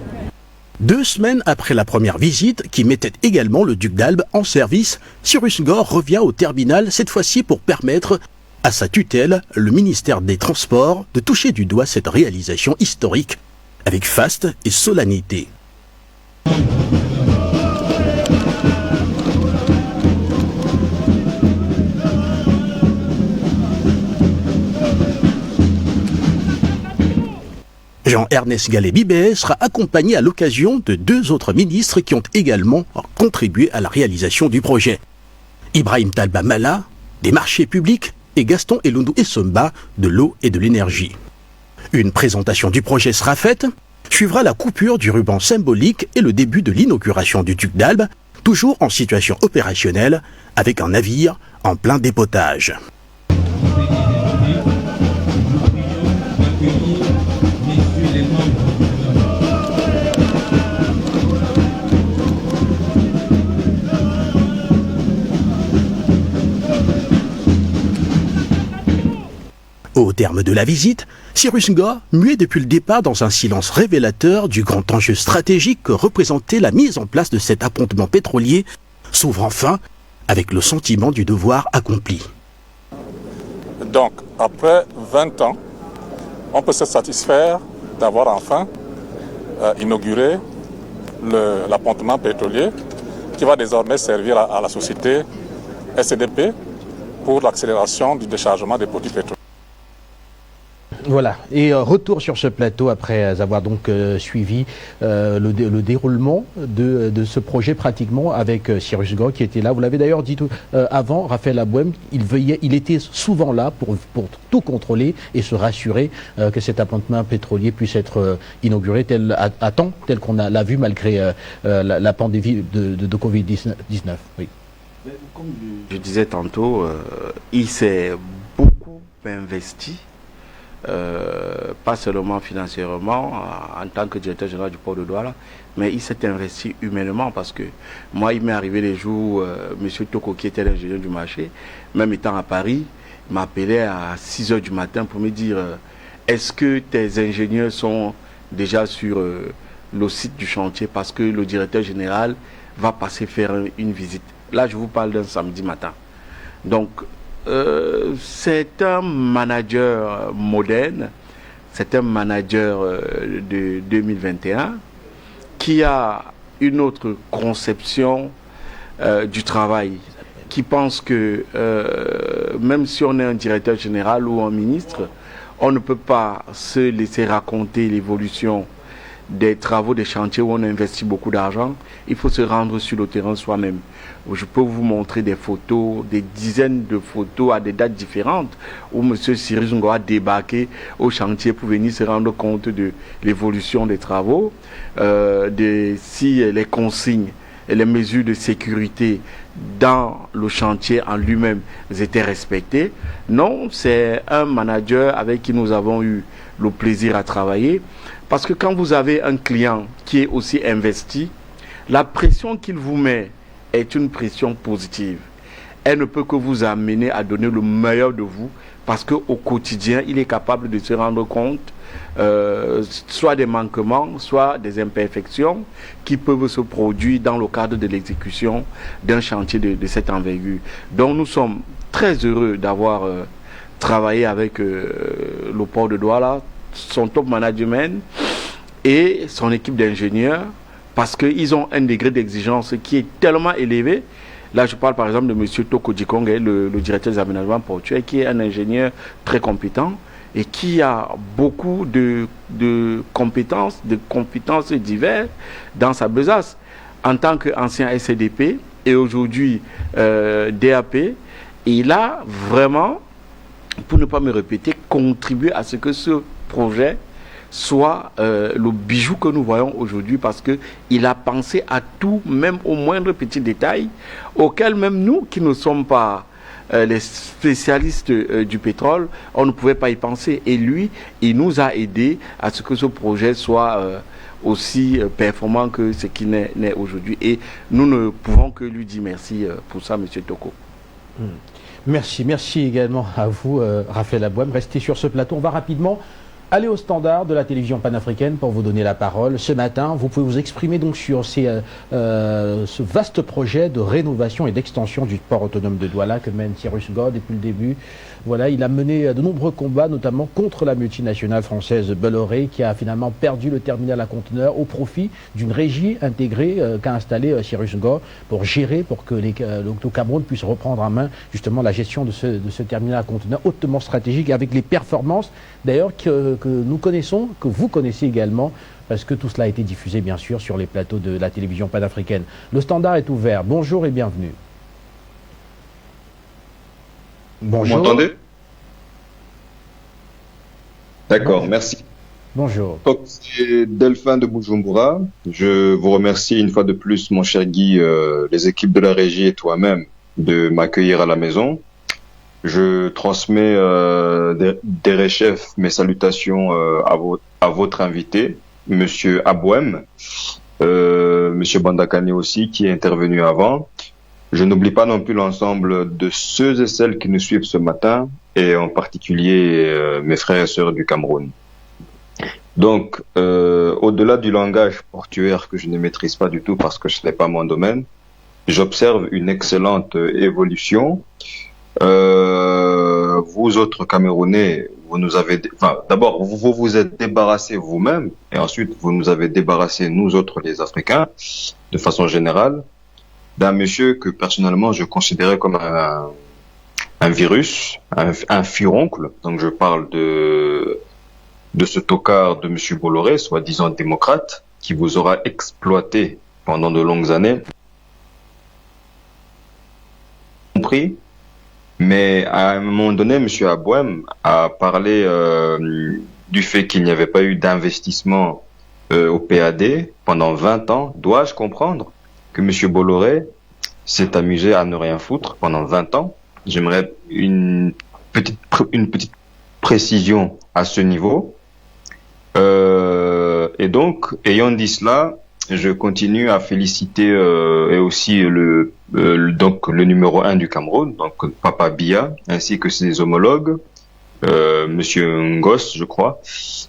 2 semaines après la première visite, qui mettait également le duc d'Albe en service, Cyrus Ngor revient au terminal, cette fois-ci pour permettre à sa tutelle, le ministère des Transports, de toucher du doigt cette réalisation historique avec faste et solennité. Jean-Ernest Gallet-Bibet sera accompagné à l'occasion de 2 autres ministres qui ont également contribué à la réalisation du projet. Ibrahim Talba Mala, des marchés publics, et Gaston Elundou Essomba, de l'eau et de l'énergie. Une présentation du projet sera faite, suivra la coupure du ruban symbolique et le début de l'inauguration du duc d'Albe, toujours en situation opérationnelle, avec un navire en plein dépotage. Au terme de la visite, Cyrus Ngor, muet depuis le départ dans un silence révélateur du grand enjeu stratégique que représentait la mise en place de cet appontement pétrolier, s'ouvre enfin avec le sentiment du devoir accompli. Donc, après 20 ans, on peut se satisfaire d'avoir enfin inauguré l'appontement pétrolier qui va désormais servir à la société SCDP pour l'accélération du déchargement des produits pétroliers. Voilà, et retour sur ce plateau après avoir donc suivi le déroulement de ce projet pratiquement avec Cyrus Ngor qui était là. Vous l'avez d'ailleurs dit avant, Raphaël Abouem, il était souvent là pour tout contrôler et se rassurer que cet appontement pétrolier puisse être inauguré à temps, tel qu'on l'a vu malgré la pandémie de Covid-19. Oui. Comme je disais tantôt, il s'est beaucoup investi. Pas seulement financièrement en tant que directeur général du port de Douala, mais il s'est investi humainement parce que moi il m'est arrivé les jours M. Toko qui était l'ingénieur du marché, même étant à Paris, m'appelait à 6 h du matin pour me dire est-ce que tes ingénieurs sont déjà sur le site du chantier parce que le directeur général va passer faire une visite. Là je vous parle d'un samedi matin. Donc c'est un manager moderne, c'est un manager de 2021 qui a une autre conception du travail, qui pense que même si on est un directeur général ou un ministre, on ne peut pas se laisser raconter l'évolution des travaux, des chantiers où on investit beaucoup d'argent. Il faut se rendre sur le terrain soi-même. Je peux vous montrer des photos, des dizaines de photos à des dates différentes où M. Cyrus Ngor a débarqué au chantier pour venir se rendre compte de l'évolution des travaux, si les consignes et les mesures de sécurité dans le chantier en lui-même étaient respectées. Non, c'est un manager avec qui nous avons eu le plaisir à travailler parce que quand vous avez un client qui est aussi investi, la pression qu'il vous met est une pression positive. Elle ne peut que vous amener à donner le meilleur de vous parce qu'au quotidien, il est capable de se rendre compte soit des manquements, soit des imperfections qui peuvent se produire dans le cadre de l'exécution d'un chantier de cette envergure. Donc nous sommes très heureux d'avoir travaillé avec le port de Douala, son top management et son équipe d'ingénieurs, parce qu'ils ont un degré d'exigence qui est tellement élevé. Là, je parle par exemple de M. Toko Dikong, le directeur des aménagements portuaires, qui est un ingénieur très compétent et qui a beaucoup de compétences diverses dans sa besace. En tant qu'ancien SCDP et aujourd'hui DAP, il a vraiment, pour ne pas me répéter, contribué à ce que ce projet soit le bijou que nous voyons aujourd'hui, parce qu'il a pensé à tout, même au moindre petit détail, auquel même nous qui ne sommes pas les spécialistes du pétrole, on ne pouvait pas y penser. Et lui, il nous a aidé à ce que ce projet soit aussi performant que ce qu'il n'est aujourd'hui. Et nous ne pouvons que lui dire merci pour ça, M. Toko. Merci également à vous, Raphaël Abouem. Restez sur ce plateau. On va rapidement aller au standard de la télévision panafricaine pour vous donner la parole. Ce matin, vous pouvez vous exprimer donc sur ce vaste projet de rénovation et d'extension du port autonome de Douala que mène Cyrus God depuis le début. Voilà, il a mené de nombreux combats, notamment contre la multinationale française Bolloré, qui a finalement perdu le terminal à conteneurs au profit d'une régie intégrée qu'a installée Cyrus God pour gérer, pour que le Cameroun puisse reprendre en main justement la gestion de ce terminal à conteneurs hautement stratégique, avec les performances d'ailleurs que nous connaissons, que vous connaissez également, parce que tout cela a été diffusé bien sûr sur les plateaux de la télévision panafricaine. Le standard est ouvert. Bonjour et bienvenue. Bonjour. Vous m'entendez? D'accord, merci. Bonjour. C'est Delphin de Bujumbura. Je vous remercie une fois de plus, mon cher Guy, les équipes de la régie et toi-même de m'accueillir à la maison. Je transmets des réchefs mes salutations à votre invité, Monsieur Abouem, Monsieur Bandakani aussi, qui est intervenu avant. Je n'oublie pas non plus l'ensemble de ceux et celles qui nous suivent ce matin, et en particulier mes frères et sœurs du Cameroun. Donc, au-delà du langage portuaire que je ne maîtrise pas du tout parce que ce n'est pas mon domaine, j'observe une excellente évolution. Vous autres Camerounais, vous nous avez, d'abord vous vous êtes débarrassés vous-même, et ensuite vous nous avez débarrassé nous autres les Africains, de façon générale, d'un monsieur que personnellement je considérais comme un virus, un furoncle. Donc je parle de ce tocard de monsieur Bolloré, soi-disant démocrate, qui vous aura exploité pendant de longues années. Compris. Mais à un moment donné, M. Abouem a parlé du fait qu'il n'y avait pas eu d'investissement au PAD pendant 20 ans. Dois-je comprendre que M. Bolloré s'est amusé à ne rien foutre pendant 20 ans? J'aimerais une petite précision à ce niveau. Et donc, ayant dit cela, je continue à féliciter et aussi donc le numéro 1 du Cameroun, donc Papa Biya, ainsi que ses homologues, Monsieur Ngos, je crois,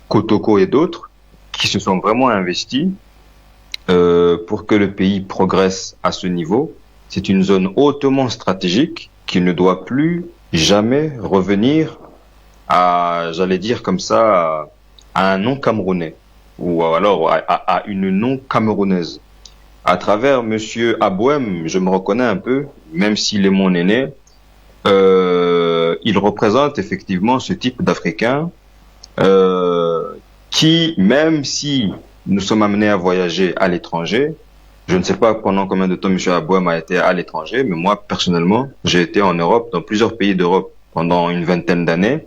Kotoko et d'autres, qui se sont vraiment investis pour que le pays progresse à ce niveau. C'est une zone hautement stratégique qui ne doit plus jamais revenir à, j'allais dire comme ça, à un nom camerounais, ou alors à une non camerounaise. À travers Monsieur Abouem, je me reconnais un peu, même s'il est mon aîné, il représente effectivement ce type d'Africain qui, même si nous sommes amenés à voyager à l'étranger, je ne sais pas pendant combien de temps Monsieur Abouem a été à l'étranger, mais moi personnellement, j'ai été en Europe, dans plusieurs pays d'Europe pendant une vingtaine d'années,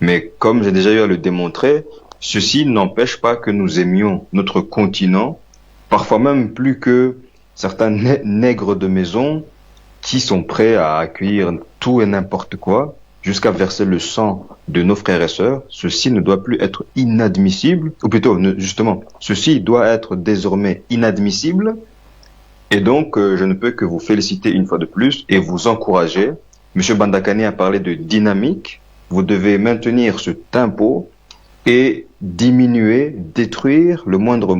mais comme j'ai déjà eu à le démontrer, ceci n'empêche pas que nous aimions notre continent, parfois même plus que certains nègres de maison qui sont prêts à accueillir tout et n'importe quoi, jusqu'à verser le sang de nos frères et sœurs. Ceci ne doit plus être inadmissible, ou plutôt, justement, ceci doit être désormais inadmissible. Et donc, je ne peux que vous féliciter une fois de plus et vous encourager. Monsieur Bandakani a parlé de dynamique. Vous devez maintenir ce tempo et diminuer, détruire le moindre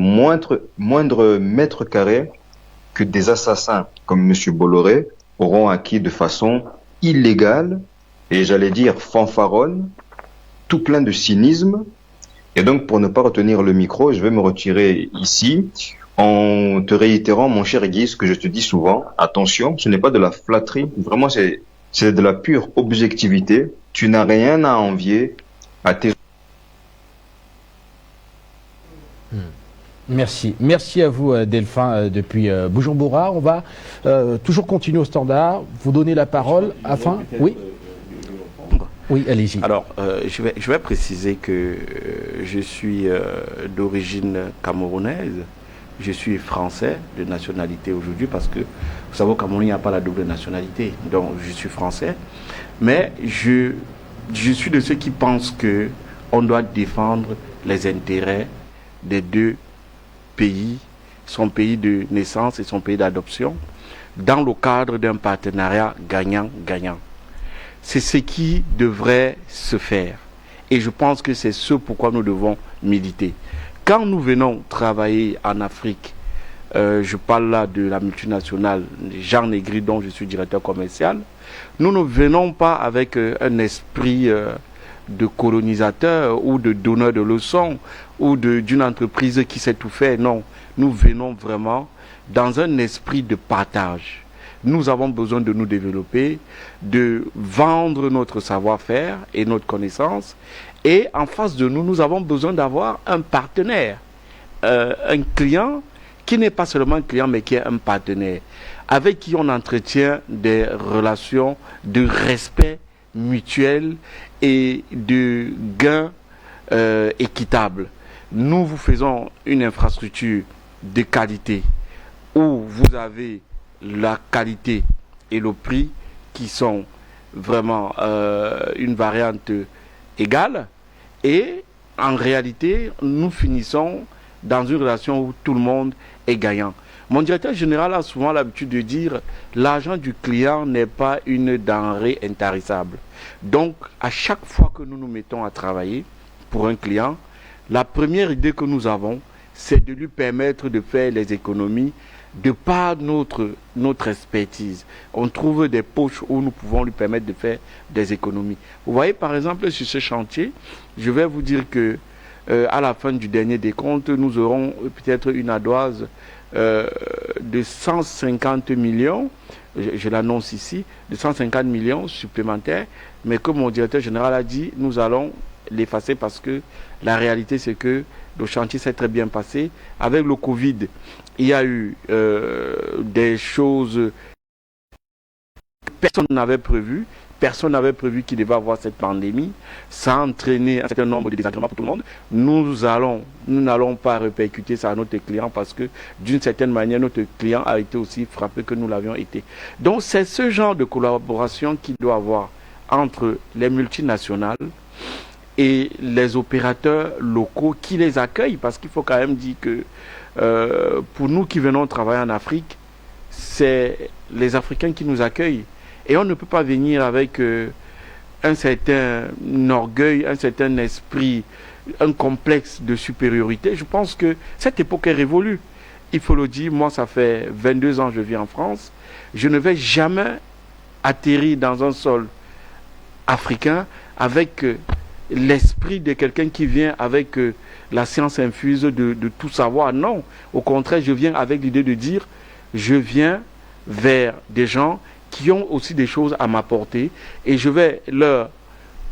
mètre carré que des assassins comme Monsieur Bolloré auront acquis de façon illégale et j'allais dire fanfaronne, tout plein de cynisme, Et donc, pour ne pas retenir le micro, je vais me retirer ici en te réitérant, mon cher Guy, ce que je te dis souvent. Attention, ce n'est pas de la flatterie. Vraiment, c'est de la pure objectivité. Tu n'as rien à envier à tes... Merci. Merci à vous, Delphin, depuis Bujumbura. On va toujours continuer au standard. Vous donner la parole afin... Oui. Oui, allez-y. Alors, je vais préciser que je suis d'origine camerounaise. Je suis français de nationalité aujourd'hui parce que, vous savez, au Cameroun, il n'y a pas la double nationalité. Donc, je suis français. Mais je suis de ceux qui pensent qu'on doit défendre les intérêts des deux pays, son pays de naissance et son pays d'adoption, dans le cadre d'un partenariat gagnant-gagnant. C'est ce qui devrait se faire. Et je pense que c'est ce pourquoi nous devons militer. Quand nous venons travailler en Afrique, je parle là de la multinationale Jean Négri, dont je suis directeur commercial, nous ne venons pas avec un esprit de colonisateur ou de donneur de leçons ou d'une entreprise qui sait tout faire. Non, nous venons vraiment dans un esprit de partage. Nous avons besoin de nous développer, de vendre notre savoir-faire et notre connaissance. Et en face de nous, nous avons besoin d'avoir un partenaire, un client qui n'est pas seulement un client, mais qui est un partenaire, avec qui on entretient des relations de respect mutuel et de gains équitables. Nous vous faisons une infrastructure de qualité où vous avez la qualité et le prix qui sont vraiment une variante égale, et en réalité nous finissons dans une relation où tout le monde est gagnant. Mon directeur général a souvent l'habitude de dire l'argent du client n'est pas une denrée intarissable. Donc à chaque fois que nous nous mettons à travailler pour un client, la première idée que nous avons, c'est de lui permettre de faire les économies de par notre expertise. On trouve des poches où nous pouvons lui permettre de faire des économies. Vous voyez, par exemple, sur ce chantier, je vais vous dire que à la fin du dernier décompte, nous aurons peut-être une ardoise de 150 millions, je l'annonce ici, de 150 millions supplémentaires, mais comme mon directeur général a dit, nous allons l'effacer parce que la réalité c'est que le chantier s'est très bien passé. Avec le Covid, il y a eu des choses que personne n'avait prévues. Personne n'avait prévu qu'il devait avoir cette pandémie. Ça a entraîné un certain nombre de désagréments pour tout le monde. Nous n'allons pas répercuter ça à notre client parce que d'une certaine manière, notre client a été aussi frappé que nous l'avions été. Donc c'est ce genre de collaboration qu'il doit avoir entre les multinationales et les opérateurs locaux qui les accueillent, parce qu'il faut quand même dire que pour nous qui venons travailler en Afrique, c'est les Africains qui nous accueillent. Et on ne peut pas venir avec un certain orgueil, un certain esprit, un complexe de supériorité. Je pense que cette époque est révolue. Il faut le dire, moi ça fait 22 ans que je vis en France. Je ne vais jamais atterrir dans un sol africain avec l'esprit de quelqu'un qui vient avec la science infuse de tout savoir. Non, au contraire, je viens avec l'idée de dire, je viens vers des gens qui ont aussi des choses à m'apporter et je vais leur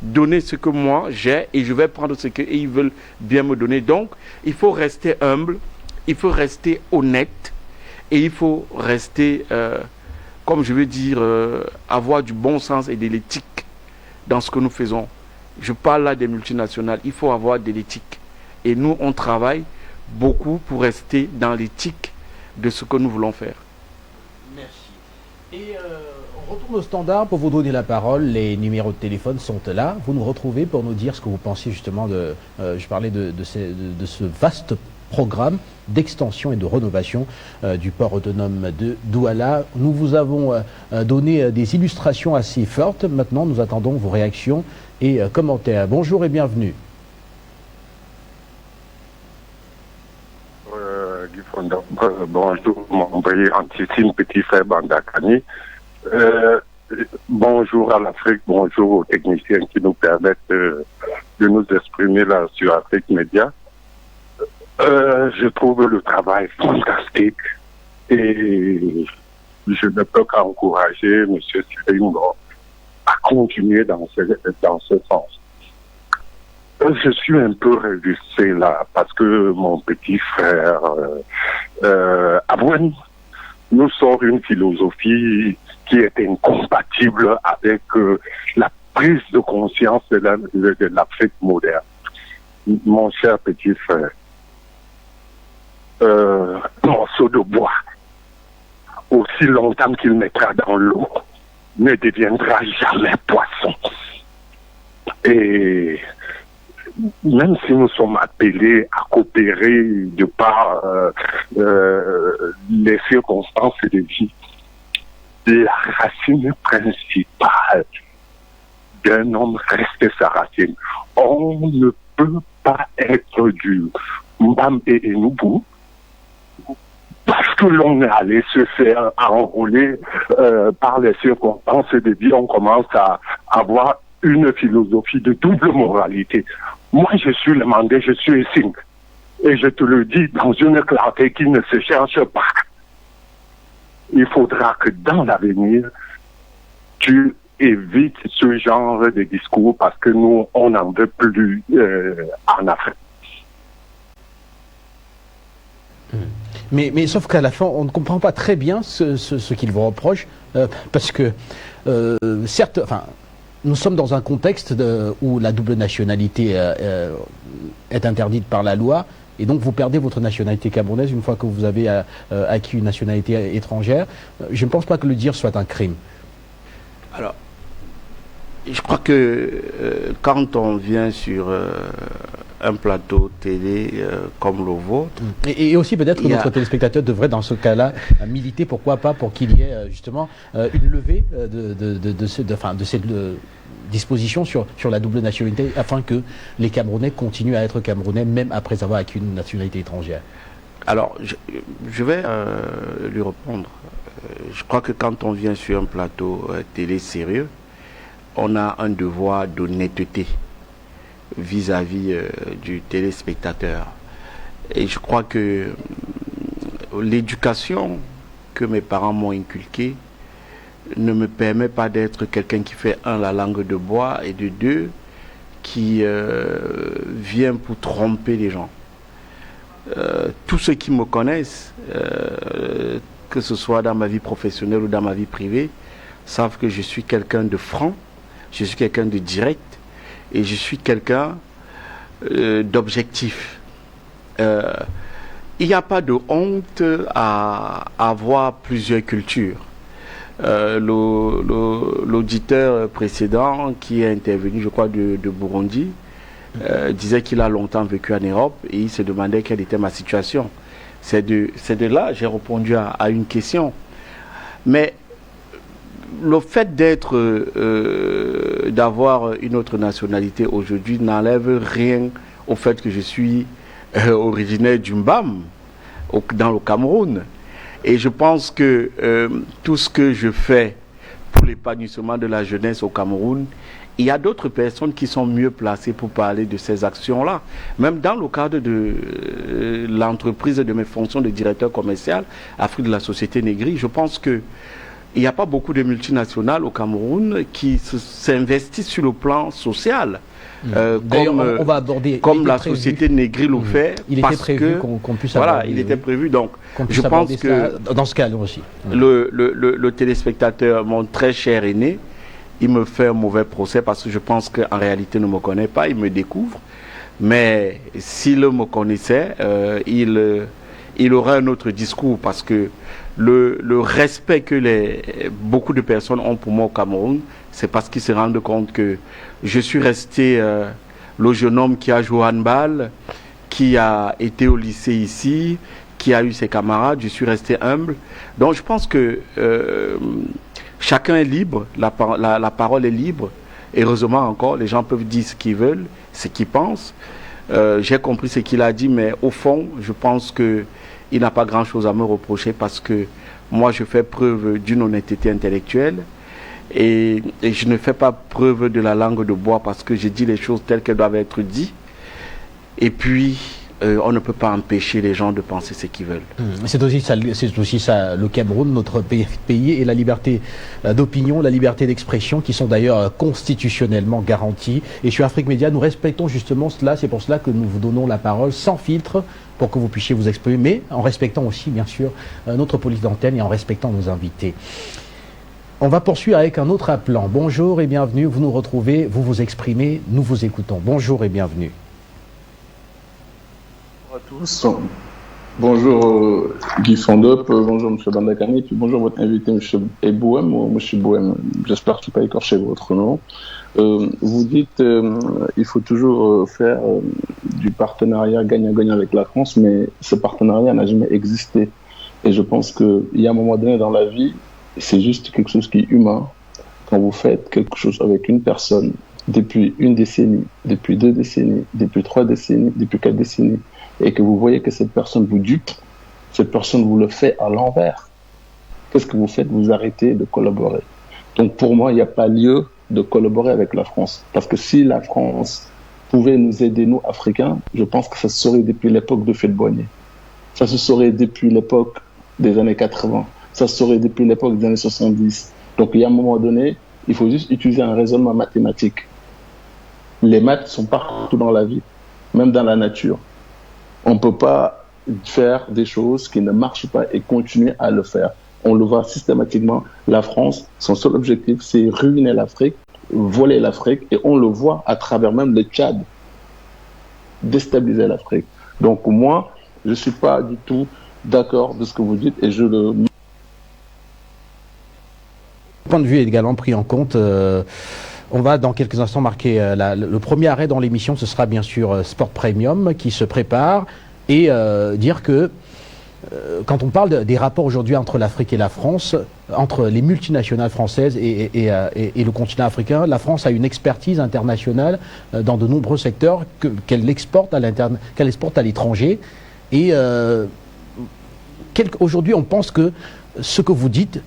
donner ce que moi j'ai et je vais prendre ce qu'ils veulent bien me donner. Donc, il faut rester humble, il faut rester honnête et il faut rester, comme je veux dire, avoir du bon sens et de l'éthique dans ce que nous faisons. Je parle là des multinationales, il faut avoir de l'éthique. Et nous, on travaille beaucoup pour rester dans l'éthique de ce que nous voulons faire. Merci. Et on retourne au standard pour vous donner la parole. Les numéros de téléphone sont là. Vous nous retrouvez pour nous dire ce que vous pensez justement de... je parlais de ce vaste programme d'extension et de rénovation du port autonome de Douala. Nous vous avons donné des illustrations assez fortes. Maintenant, nous attendons vos réactions et commentaires. Bonjour et bienvenue. Bonjour, mon brillant petit frère Bandakani. Bonjour à l'Afrique, bonjour aux techniciens qui nous permettent de nous exprimer là sur Afrique Média. Je trouve le travail fantastique et je ne peux qu'encourager M. Siringo à continuer dans ce sens. Je suis un peu révulsé là parce que mon petit frère Abouane nous sort une philosophie qui est incompatible avec la prise de conscience de l'Afrique moderne. Mon cher petit frère, un morceau de bois, aussi longtemps qu'il mettra dans l'eau, ne deviendra jamais poisson. Et même si nous sommes appelés à coopérer de par les circonstances de vie, la racine principale d'un homme reste sa racine. On ne peut pas être du Mbambe et Noubou parce que l'on est allé se faire enrôler par les circonstances de vie. On commence à avoir une philosophie de double moralité. Moi, je suis le Mandé, je suis Essing. Et je te le dis dans une clarté qui ne se cherche pas. Il faudra que dans l'avenir, tu évites ce genre de discours parce que nous, on n'en veut plus en Afrique. Mais sauf qu'à la fin, on ne comprend pas très bien ce qu'il vous reproche, parce que, certes, enfin, nous sommes dans un contexte où la double nationalité est interdite par la loi, et donc vous perdez votre nationalité camerounaise une fois que vous avez acquis une nationalité étrangère. Je ne pense pas que le dire soit un crime. Alors, je crois que quand on vient sur un plateau télé comme le vôtre... Et aussi peut-être que notre téléspectateur devrait dans ce cas-là militer, pourquoi pas, pour qu'il y ait justement une levée de cette disposition sur la double nationalité, afin que les Camerounais continuent à être Camerounais même après avoir acquis une nationalité étrangère. Alors, je vais lui répondre. Je crois que quand on vient sur un plateau télé sérieux, on a un devoir d'honnêteté vis-à-vis du téléspectateur. Et je crois que l'éducation que mes parents m'ont inculquée ne me permet pas d'être quelqu'un qui fait, un, la langue de bois, et de deux, qui vient pour tromper les gens. Tous ceux qui me connaissent, que ce soit dans ma vie professionnelle ou dans ma vie privée, savent que je suis quelqu'un de franc, je suis quelqu'un de direct, et je suis quelqu'un d'objectif. Il n'y a pas de honte à avoir plusieurs cultures. L'auditeur précédent qui est intervenu, je crois, de Burundi, disait qu'il a longtemps vécu en Europe et il se demandait quelle était ma situation. C'est de là j'ai répondu à une question. Mais le fait d'avoir une autre nationalité aujourd'hui n'enlève rien au fait que je suis originaire du Mbam, dans le Cameroun. Et je pense que tout ce que je fais pour l'épanouissement de la jeunesse au Cameroun, il y a d'autres personnes qui sont mieux placées pour parler de ces actions-là. Même dans le cadre de l'entreprise de mes fonctions de directeur commercial, Afrique de la société Négri, je pense que il n'y a pas beaucoup de multinationales au Cameroun qui s'investissent sur le plan social. On va aborder, comme la société Négri le fait. Il était prévu qu'on puisse aborder. Voilà, il était prévu. Donc, je pense que dans ce cas aussi, le téléspectateur, mon très cher aîné, il me fait un mauvais procès parce que je pense qu'en réalité il ne me connaît pas, il me découvre. Mais s'il me connaissait, il aurait un autre discours parce que le respect que beaucoup de personnes ont pour moi au Cameroun, c'est parce qu'ils se rendent compte que je suis resté le jeune homme qui a joué au handball, qui a été au lycée ici, qui a eu ses camarades, je suis resté humble. Donc je pense que chacun est libre, la parole est libre. Heureusement encore, les gens peuvent dire ce qu'ils veulent, ce qu'ils pensent. J'ai compris ce qu'il a dit, mais au fond, je pense qu'il n'a pas grand-chose à me reprocher parce que moi, je fais preuve d'une honnêteté intellectuelle Et je ne fais pas preuve de la langue de bois parce que je dis les choses telles qu'elles doivent être dites. Et puis, on ne peut pas empêcher les gens de penser ce qu'ils veulent. C'est aussi ça, le Cameroun, notre pays, et la liberté d'opinion, la liberté d'expression, qui sont d'ailleurs constitutionnellement garanties. Et chez Afrique Média, nous respectons justement cela. C'est pour cela que nous vous donnons la parole sans filtre, pour que vous puissiez vous exprimer, mais en respectant aussi, bien sûr, notre police d'antenne et en respectant nos invités. On va poursuivre avec un autre appelant. Bonjour et bienvenue. Vous nous retrouvez, vous vous exprimez, nous vous écoutons. Bonjour et bienvenue. Bonjour à tous. Bonjour Guy Fondop, bonjour M. Bandakani, puis bonjour votre invité M. Ebouem ou M. Bouem. J'espère que je n'ai pas écorché votre nom. Vous dites il faut toujours faire du partenariat gagnant-gagnant avec la France, mais ce partenariat n'a jamais existé. Et je pense qu'il y a un moment donné dans la vie, c'est juste quelque chose qui est humain. Quand vous faites quelque chose avec une personne depuis une décennie, depuis 2 décennies, depuis 3 décennies, depuis 4 décennies, et que vous voyez que cette personne vous dupe, cette personne vous le fait à l'envers, qu'est-ce que vous faites? Vous arrêtez de collaborer. Donc pour moi, il n'y a pas lieu de collaborer avec la France. Parce que si la France pouvait nous aider, nous, Africains, je pense que ça se saurait depuis l'époque de Fête-Boignet. Ça se saurait depuis l'époque des années 80. Ça se saurait depuis l'époque des années 70. Donc il y a un moment donné, il faut juste utiliser un raisonnement mathématique. Les maths sont partout dans la vie, même dans la nature. On ne peut pas faire des choses qui ne marchent pas et continuer à le faire. On le voit systématiquement. La France, son seul objectif, c'est ruiner l'Afrique, voler l'Afrique, et on le voit à travers même le Tchad, déstabiliser l'Afrique. Donc moi, je ne suis pas du tout d'accord de ce que vous dites et je le... Le point de vue est également pris en compte. On va dans quelques instants marquer le premier arrêt dans l'émission. Ce sera bien sûr Sport Premium qui se prépare et dire que quand on parle des rapports aujourd'hui entre l'Afrique et la France, entre les multinationales françaises et le continent africain, la France a une expertise internationale dans de nombreux secteurs qu'elle exporte à l'étranger. Et aujourd'hui, on pense que ce que vous dites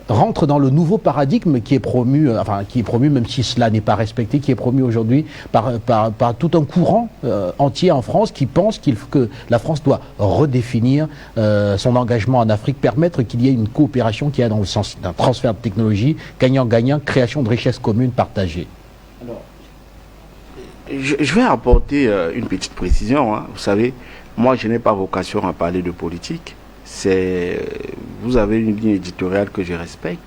rentre dans le nouveau paradigme qui est promu, même si cela n'est pas respecté, qui est promu aujourd'hui par tout un courant entier en France qui pense que la France doit redéfinir son engagement en Afrique, permettre qu'il y ait une coopération qui aille dans le sens d'un transfert de technologie, gagnant-gagnant, création de richesses communes partagées. Alors, je vais apporter une petite précision. Vous savez, moi je n'ai pas vocation à parler de politique. Vous avez une ligne éditoriale que je respecte.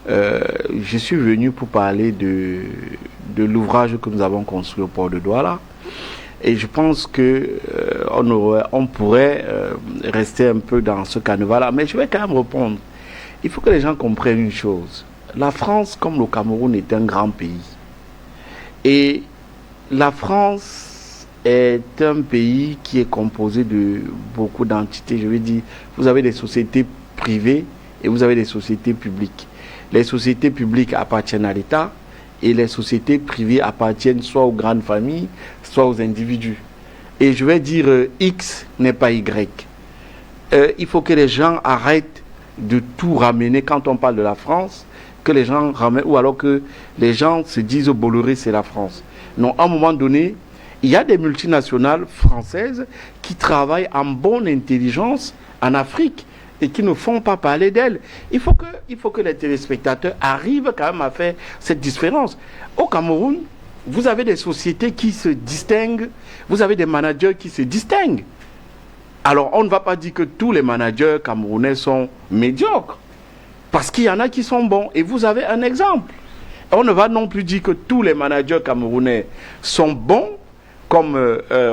Je suis venu pour parler de l'ouvrage que nous avons construit au port de Douala. Et je pense que on pourrait rester un peu dans ce canevas-là. Mais je vais quand même répondre. Il faut que les gens comprennent une chose. La France, comme le Cameroun, est un grand pays. Et la France est un pays qui est composé de beaucoup d'entités. Je veux dire, vous avez des sociétés privées et vous avez des sociétés publiques. Les sociétés publiques appartiennent à l'État et les sociétés privées appartiennent soit aux grandes familles, soit aux individus. Et je vais dire, X n'est pas Y. Il faut que les gens arrêtent de tout ramener quand on parle de la France, que les gens ramènent, ou alors que les gens se disent Bolloré, c'est la France. Non, à un moment donné, il y a des multinationales françaises qui travaillent en bonne intelligence en Afrique et qui ne font pas parler d'elles. Il faut que les téléspectateurs arrivent quand même à faire cette différence. Au Cameroun, vous avez des sociétés qui se distinguent, vous avez des managers qui se distinguent. Alors, on ne va pas dire que tous les managers camerounais sont médiocres, parce qu'il y en a qui sont bons. Et vous avez un exemple. On ne va non plus dire que tous les managers camerounais sont bons, comme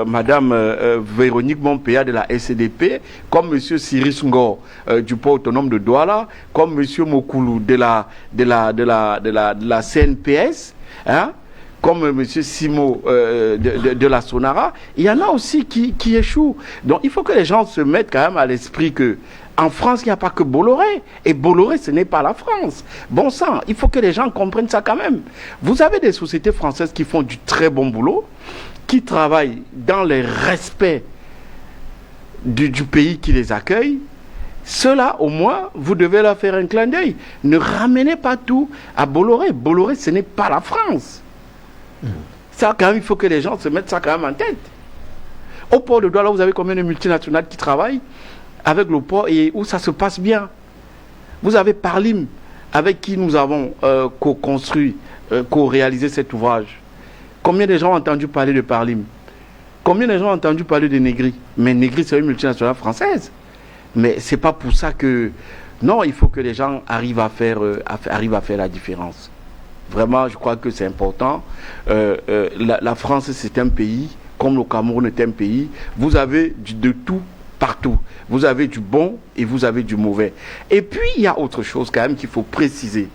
Madame Véronique Montpéa de la SCDP, comme Monsieur Cyrus Ngor du port autonome de Douala, comme Monsieur Mokoulou de la CNPS, hein, comme Monsieur Simo de la Sonara. Il y en a aussi qui échouent. Donc il faut que les gens se mettent quand même à l'esprit que en France, il n'y a pas que Bolloré. Et Bolloré, ce n'est pas la France. Bon sang, il faut que les gens comprennent ça quand même. Vous avez des sociétés françaises qui font du très bon boulot, qui travaillent dans le respect du pays qui les accueille. Ceux-là, au moins, vous devez leur faire un clin d'œil. Ne ramenez pas tout à Bolloré. Bolloré, ce n'est pas la France. Ça, quand même, il faut que les gens se mettent ça quand même en tête. Au port de Douala, vous avez combien de multinationales qui travaillent avec le port et où ça se passe bien? Vous avez Parlim, avec qui nous avons co-construit, co-réalisé cet ouvrage. Combien de gens ont entendu parler de Parlim? Combien de gens ont entendu parler de Negri? Mais Negri, c'est une multinationale française. Mais ce n'est pas pour ça que... Non, il faut que les gens arrivent à faire la différence. Vraiment, je crois que c'est important. La France, c'est un pays, comme le Cameroun est un pays. Vous avez de tout partout. Vous avez du bon et vous avez du mauvais. Et puis, il y a autre chose quand même qu'il faut préciser.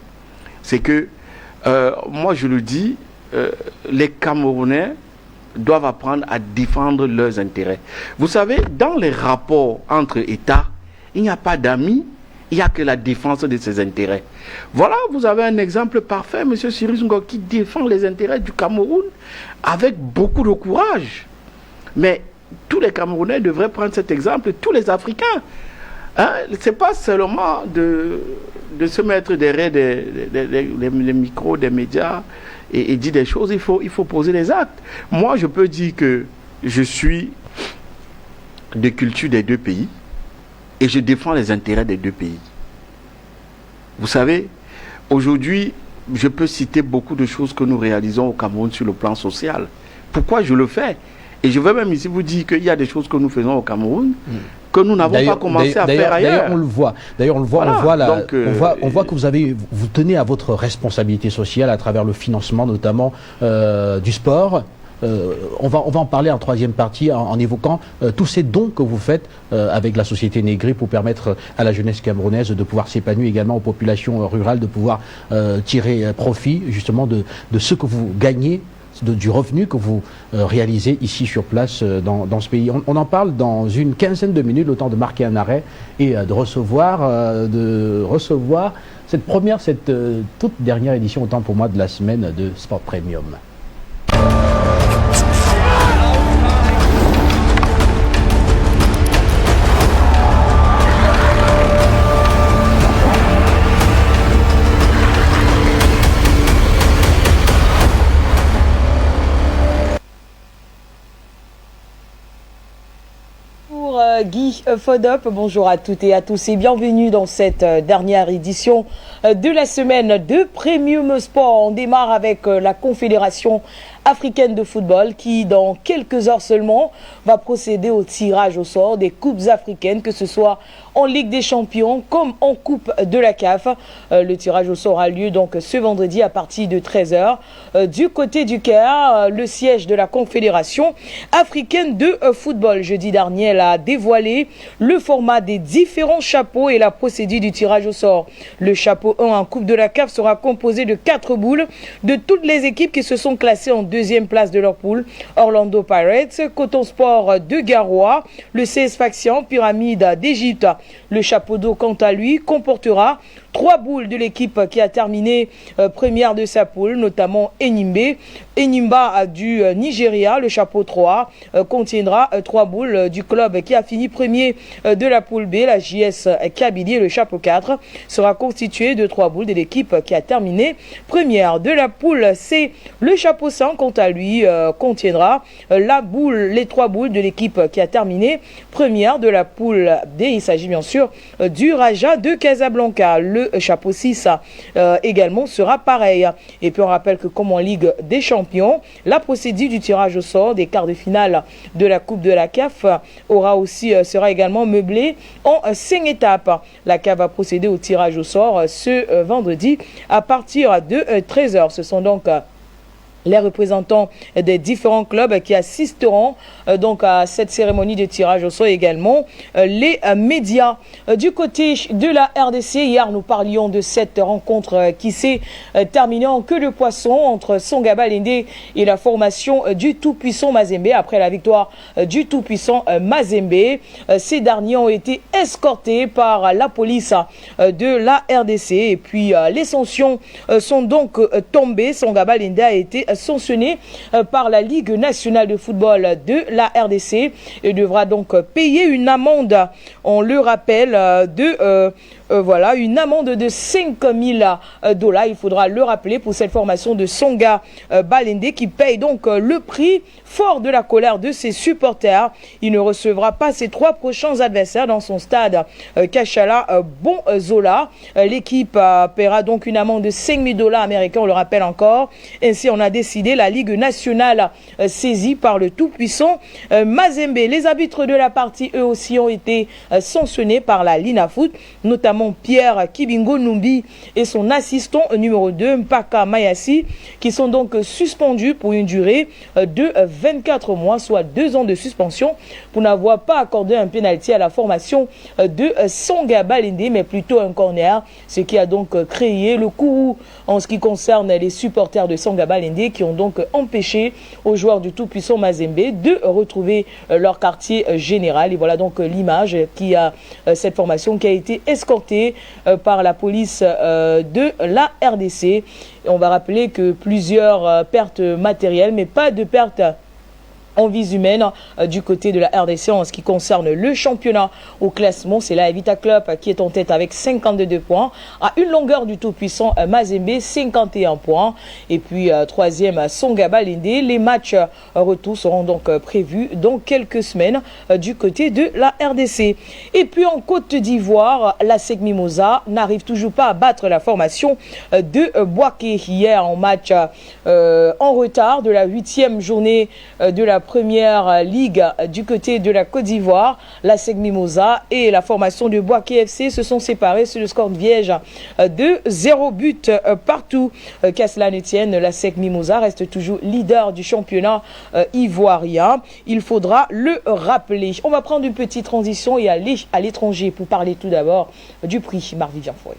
C'est que, moi je le dis, les Camerounais doivent apprendre à défendre leurs intérêts. Vous savez, dans les rapports entre États, il n'y a pas d'amis, il n'y a que la défense de ses intérêts. Voilà, vous avez un exemple parfait, M. Cyrus Ngok, qui défend les intérêts du Cameroun avec beaucoup de courage. Mais tous les Camerounais devraient prendre cet exemple, tous les Africains. Hein? Ce n'est pas seulement de se mettre derrière les micros des médias et dire des choses, il faut poser les actes. Moi, je peux dire que je suis de culture des deux pays et je défends les intérêts des deux pays. Vous savez, aujourd'hui, je peux citer beaucoup de choses que nous réalisons au Cameroun sur le plan social. Pourquoi je le fais? Et je veux même ici vous dire qu'il y a des choses que nous faisons au Cameroun que nous n'avons pas commencé à faire ailleurs. D'ailleurs, on le voit. D'ailleurs, on voit que vous tenez à votre responsabilité sociale à travers le financement, notamment du sport. On va en parler en troisième partie en évoquant tous ces dons que vous faites avec la Société Negri pour permettre à la jeunesse camerounaise de pouvoir s'épanouir, également aux populations rurales de pouvoir tirer profit justement de ce que vous gagnez, du revenu que vous réalisez ici sur place dans ce pays. On en parle dans une quinzaine de minutes, le temps de marquer un arrêt et de recevoir cette toute dernière édition, autant pour moi, de la semaine de Sport Premium. Guy Fondop, bonjour à toutes et à tous et bienvenue dans cette dernière édition de la semaine de Premium Sport. On démarre avec la Confédération africaine de football qui, dans quelques heures seulement, va procéder au tirage au sort des coupes africaines, que ce soit en Ligue des Champions comme en Coupe de la CAF. Le tirage au sort a lieu donc ce vendredi à partir de 13h. Du côté du Caire, le siège de la Confédération africaine de football, jeudi dernier, elle a dévoilé le format des différents chapeaux et la procédure du tirage au sort. Le chapeau 1 en Coupe de la CAF sera composé de 4 boules de toutes les équipes qui se sont classées en deuxième place de leur poule: Orlando Pirates, Coton Sport de Garoua, le CS Faction, Pyramide d'Égypte. Le chapeau d'eau, quant à lui, comportera 3 boules de l'équipe qui a terminé première de sa poule, notamment Enyimba du Nigeria. Le chapeau 3 contiendra 3 boules du club qui a fini premier de la poule B, la JS Kabylie. Le chapeau 4 sera constitué de 3 boules de l'équipe qui a terminé première de la poule C. Le chapeau 5, quant à lui, contiendra les 3 boules de l'équipe qui a terminé première de la poule D. Il s'agit bien sûr du Raja de Casablanca. Le chapeau 6 également sera pareil. Et puis on rappelle que comme en Ligue des Champions, la procédure du tirage au sort des quarts de finale de la Coupe de la CAF sera également meublée en 5 étapes. La CAF va procéder au tirage au sort ce vendredi à partir de 13h. Ce sont donc les représentants des différents clubs qui assisteront donc à cette cérémonie de tirage au sort, également les médias. Du côté de la RDC, hier nous parlions de cette rencontre qui s'est terminée en queue de poisson entre Songaba Lende et la formation du tout-puissant Mazembe. Après la victoire du tout-puissant Mazembe, ces derniers ont été escortés par la police de la RDC et puis les sanctions sont donc tombées. Songaba Lende a été sanctionné par la Ligue nationale de football de la RDC et devra donc payer une amende, on le rappelle, une amende de 5 000 $. Il faudra le rappeler pour cette formation de Songa Balende qui paye donc le prix fort de la colère de ses supporters. Il ne recevra pas ses 3 prochains adversaires dans son stade Kachala Bonzola. L'équipe paiera donc une amende de 5 000 $ américains, on le rappelle encore. Ainsi, on a décidé, la Ligue nationale saisie par le tout-puissant Mazembe. Les arbitres de la partie, eux aussi, ont été sanctionnés par la Linafoot, notamment Pierre Kibingo Numbi et son assistant numéro 2, Mpaka Mayasi, qui sont donc suspendus pour une durée de 24 mois, soit 2 ans de suspension, pour n'avoir pas accordé un pénalty à la formation de Songa Balende, mais plutôt un corner, ce qui a donc créé le courroux en ce qui concerne les supporters de Songa Balende, qui ont donc empêché aux joueurs du tout-puissant Mazembe de retrouver leur quartier général. Et voilà donc l'image qui a cette formation qui a été escortée par la police de la RDC. Et on va rappeler que plusieurs pertes matérielles, mais pas de pertes en vies humaines du côté de la RDC en ce qui concerne le championnat au classement. C'est la Vita Club qui est en tête avec 52 points, à une longueur du tout-puissant Mazembe, 51 points. Et puis troisième Songa Balende. Les matchs retour seront donc prévus dans quelques semaines du côté de la RDC. Et puis en Côte d'Ivoire, la SEC Mimosa n'arrive toujours pas à battre la formation de Boaké hier en match en retard de la 8e journée de la première ligue du côté de la Côte d'Ivoire. La SEC Mimosa et la formation de Boaké FC se sont séparés sur le score de Viège de 0 but partout. Qu'à cela ne tienne, la SEC Mimosa reste toujours leader du championnat ivoirien. Il faudra le rappeler. On va prendre une petite transition et aller à l'étranger pour parler tout d'abord du prix Marc-Vivien Foy.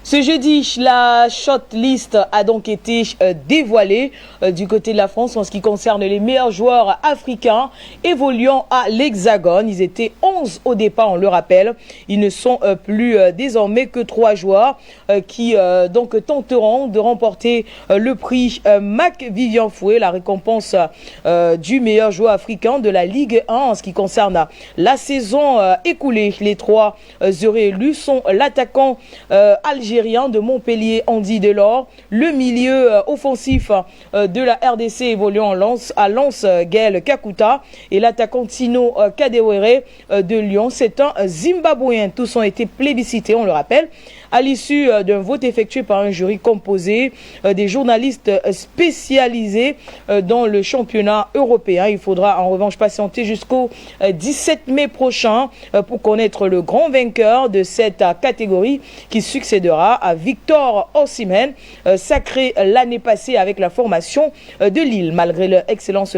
Ce jeudi, la shortlist a donc été dévoilée du côté de la France en ce qui concerne les meilleurs joueurs africains évoluant à l'Hexagone. Ils étaient 11 au départ, on le rappelle. Ils ne sont plus désormais que 3 joueurs qui donc tenteront de remporter le prix Marc-Vivien Foy, la récompense du meilleur joueur africain de la Ligue 1 en ce qui concerne la saison écoulée. Les 3 heureux élus sont l'attaquant algérien de Montpellier, Andy Delors, le milieu offensif de la RDC évoluant à Lens, Gaël Kakuta, et l'attaquant Tino Kadewere de Lyon. C'est un Zimbabwéen. Tous ont été plébiscités, on le rappelle, à l'issue d'un vote effectué par un jury composé des journalistes spécialisés dans le championnat européen. Il faudra en revanche patienter jusqu'au 17 mai prochain pour connaître le grand vainqueur de cette catégorie qui succédera à Victor Osimhen, sacré l'année passée avec la formation de Lille. Malgré leur excellente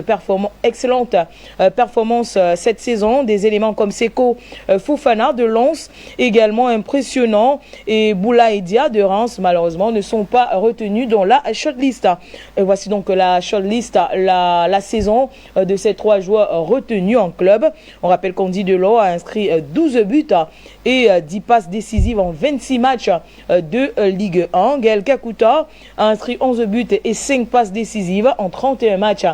performance cette saison, des éléments comme Seko Fofana de Lens, également impressionnant, et Boulaye Dia de Reims, malheureusement, ne sont pas retenus dans la shortlist. Et voici donc la shortlist, la saison de ces 3 joueurs retenus en club. On rappelle qu'Andy Delors a inscrit 12 buts et 10 passes décisives en 26 matchs de Ligue 1. Gaël Kakuta a inscrit 11 buts et 5 passes décisives en 31 matchs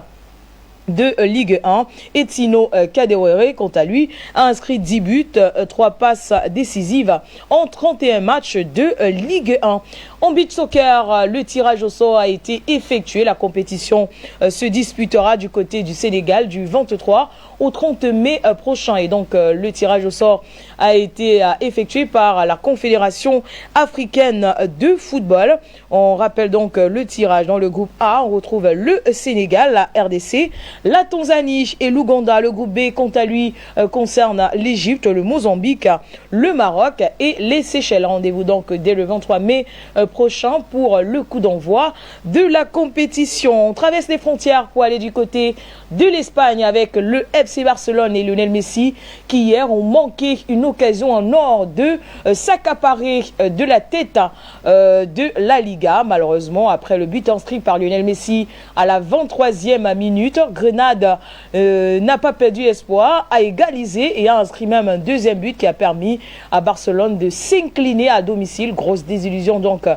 de Ligue 1. Et Tino Kadewere, quant à lui, a inscrit 10 buts, 3 passes décisives en 31 matchs de Ligue 1. En beach soccer, le tirage au sort a été effectué. La compétition se disputera du côté du Sénégal du 23 au 30 mai prochain. Et donc, le tirage au sort a été effectué par la Confédération africaine de football. On rappelle donc le tirage. Dans le groupe A, on retrouve le Sénégal, la RDC, la Tanzanie et l'Ouganda. Le groupe B, quant à lui, concerne l'Égypte, le Mozambique, le Maroc et les Seychelles. Rendez-vous donc dès le 23 mai prochain pour le coup d'envoi de la compétition. On traverse les frontières pour aller du côté de l'Espagne avec le FC Barcelone et Lionel Messi qui hier ont manqué une occasion en or de s'accaparer de la tête de la Liga. Malheureusement, après le but inscrit par Lionel Messi à la 23e minute, Grenade n'a pas perdu espoir, a égalisé et a inscrit même un deuxième but qui a permis à Barcelone de s'incliner à domicile. Grosse désillusion donc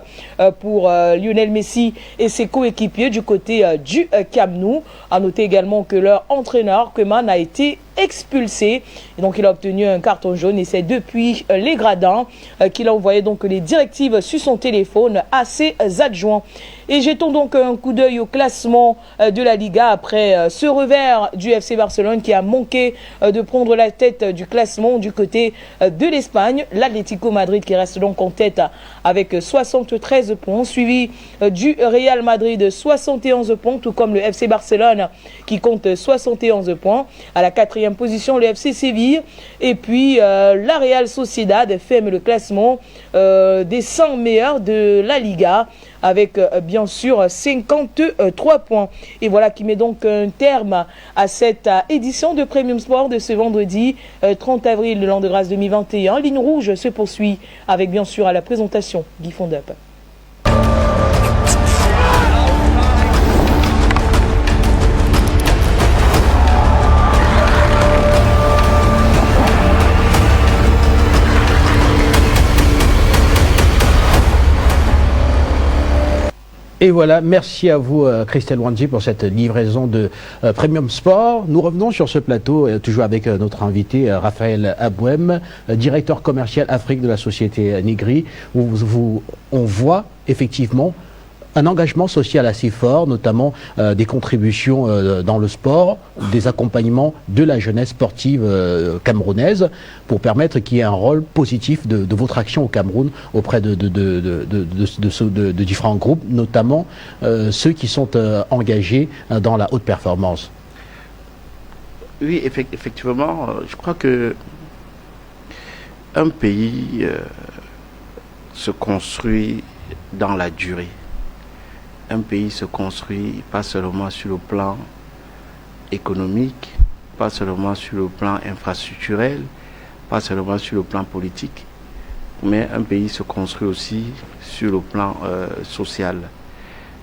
pour Lionel Messi et ses coéquipiers du côté du Camp Nou. À noter également que leur entraîneur, Koeman, a été expulsé. Et donc il a obtenu un carton jaune et c'est depuis les gradins qu'il a envoyé donc les directives sur son téléphone à ses adjoints. Et jetons donc un coup d'œil au classement de la Liga après ce revers du FC Barcelone qui a manqué de prendre la tête du classement du côté de l'Espagne. L'Atlético Madrid qui reste donc en tête avec 73 points, suivi du Real Madrid 71 points, tout comme le FC Barcelone qui compte 71 points. À la 4e position, le FC Séville. Et puis la Real Sociedad ferme le classement des 100 meilleurs de la Liga avec bien sûr 53 points. Et voilà qui met donc un terme à cette édition de Premium Sport de ce vendredi 30 avril de l'an de grâce 2021. Ligne rouge se poursuit avec bien sûr à la présentation Guy Fondop. Et voilà, merci à vous Christelle Wanji pour cette livraison de Premium Sport. Nous revenons sur ce plateau, toujours avec notre invité Raphaël Abouem, directeur commercial Afrique de la société Nigri, où on voit effectivement un engagement social assez fort, notamment des contributions dans le sport, des accompagnements de la jeunesse sportive camerounaise pour permettre qu'il y ait un rôle positif de votre action au Cameroun auprès de différents groupes, notamment ceux qui sont engagés dans la haute performance. Oui, effectivement, je crois que un pays se construit dans la durée. Un pays se construit pas seulement sur le plan économique, pas seulement sur le plan infrastructurel, pas seulement sur le plan politique, mais un pays se construit aussi sur le plan social.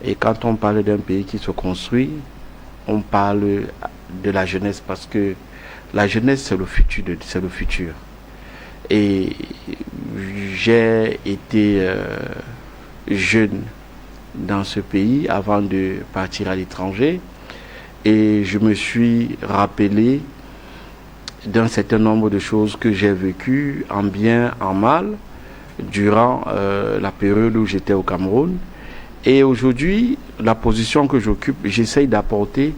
Et quand on parle d'un pays qui se construit, on parle de la jeunesse parce que la jeunesse c'est le futur, c'est le futur. Et j'ai été jeune dans ce pays avant de partir à l'étranger et je me suis rappelé d'un certain nombre de choses que j'ai vécues en bien, en mal durant la période où j'étais au Cameroun. Et aujourd'hui, la position que j'occupe, j'essaye d'apporter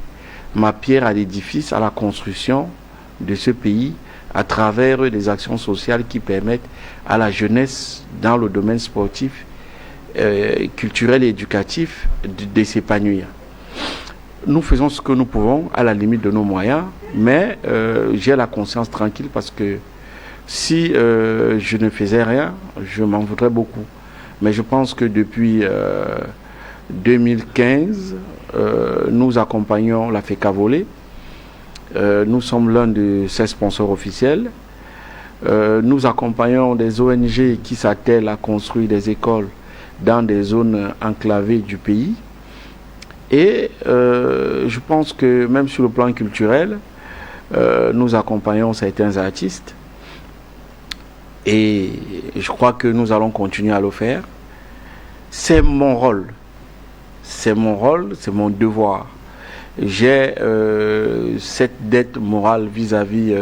ma pierre à l'édifice, à la construction de ce pays à travers des actions sociales qui permettent à la jeunesse dans le domaine sportif culturel et éducatif de s'épanouir. Nous faisons ce que nous pouvons à la limite de nos moyens, mais j'ai la conscience tranquille parce que si je ne faisais rien, je m'en voudrais beaucoup. Mais je pense que depuis 2015, nous accompagnons la FECA Volley. Nous sommes l'un de ses sponsors officiels. Nous accompagnons des ONG qui s'attellent à construire des écoles dans des zones enclavées du pays. Et je pense que même sur le plan culturel, nous accompagnons certains artistes. Et je crois que nous allons continuer à le faire. C'est mon rôle. C'est mon rôle, c'est mon devoir. J'ai cette dette morale vis-à-vis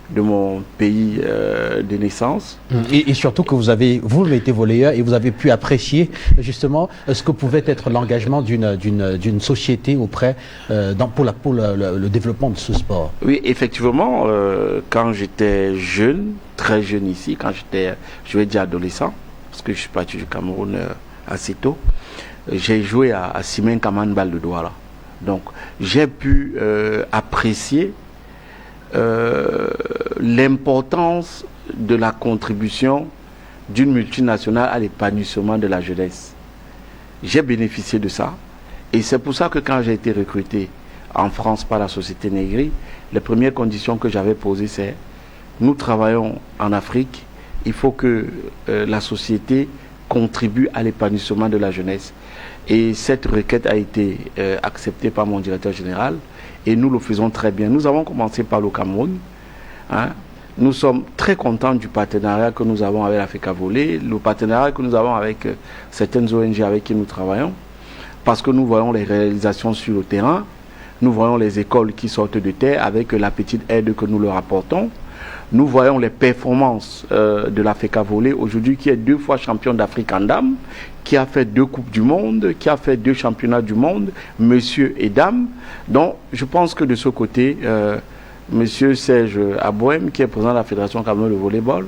de mon pays de naissance. Et surtout que vous avez été volleyeur et vous avez pu apprécier justement ce que pouvait être l'engagement d'une société auprès pour le développement de ce sport. Oui, effectivement, quand j'étais jeune, très jeune ici, quand je vais dire adolescent, parce que je suis parti du Cameroun assez tôt, j'ai joué à Simen Kaman Bal de Douala. Donc j'ai pu apprécier l'importance de la contribution d'une multinationale à l'épanouissement de la jeunesse. J'ai bénéficié de ça. Et c'est pour ça que quand j'ai été recruté en France par la société Negri, les premières conditions que j'avais posées, c'est nous travaillons en Afrique, il faut que la société contribue à l'épanouissement de la jeunesse. Et cette requête a été acceptée par mon directeur général et nous le faisons très bien. Nous avons commencé par le Cameroun. Hein. Nous sommes très contents du partenariat que nous avons avec l'Africa Volley, le partenariat que nous avons avec certaines ONG avec qui nous travaillons, parce que nous voyons les réalisations sur le terrain, nous voyons les écoles qui sortent de terre avec la petite aide que nous leur apportons. Nous voyons les performances de l'Africa Volley aujourd'hui, qui est 2 fois champion d'Afrique en dames, qui a fait 2 Coupes du Monde, qui a fait 2 championnats du monde, messieurs et dames. Donc, je pense que de ce côté, monsieur Serge Abouem, qui est président de la Fédération camerounaise de volleyball,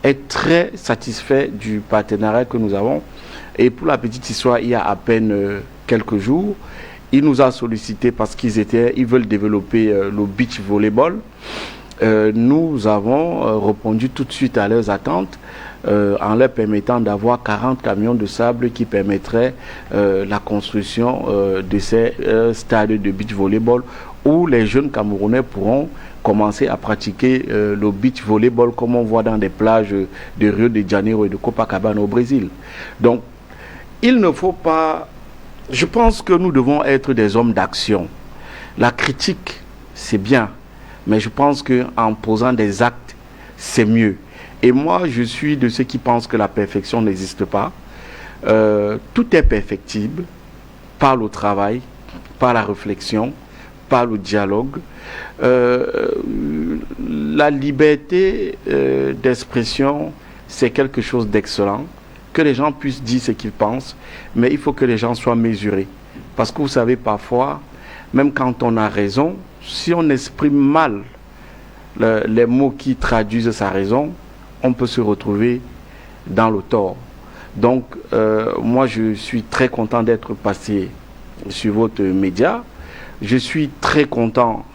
est très satisfait du partenariat que nous avons. Et pour la petite histoire, il y a à peine quelques jours, il nous a sollicité parce qu'ils veulent développer le beach volleyball. Nous avons répondu tout de suite à leurs attentes en leur permettant d'avoir 40 camions de sable qui permettraient la construction de ces stades de beach volleyball où les jeunes Camerounais pourront commencer à pratiquer le beach volleyball comme on voit dans des plages de Rio de Janeiro et de Copacabana au Brésil. Donc, il ne faut pas... Je pense que nous devons être des hommes d'action. La critique, c'est bien. Mais je pense qu'en posant des actes, c'est mieux. Et moi, je suis de ceux qui pensent que la perfection n'existe pas. Tout est perfectible par le travail, par la réflexion, par le dialogue. La liberté d'expression, c'est quelque chose d'excellent. Que les gens puissent dire ce qu'ils pensent, mais il faut que les gens soient mesurés. Parce que vous savez, parfois, même quand on a raison, si on exprime mal les mots qui traduisent sa raison, on peut se retrouver dans le tort. Donc, moi, je suis très content d'être passé sur votre média. Je suis très content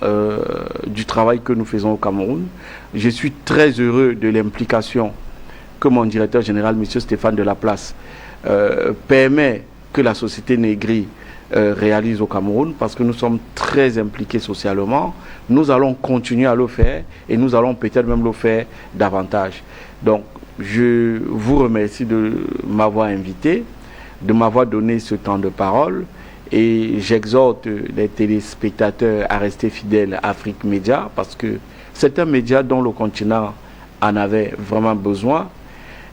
du travail que nous faisons au Cameroun. Je suis très heureux de l'implication que mon directeur général, M. Stéphane Delaplace, permet que la société Negri réalise au Cameroun, parce que nous sommes très impliqués socialement. Nous allons continuer à le faire et nous allons peut-être même le faire davantage. Donc, je vous remercie de m'avoir invité, de m'avoir donné ce temps de parole et j'exhorte les téléspectateurs à rester fidèles à Afrique Média parce que c'est un média dont le continent en avait vraiment besoin.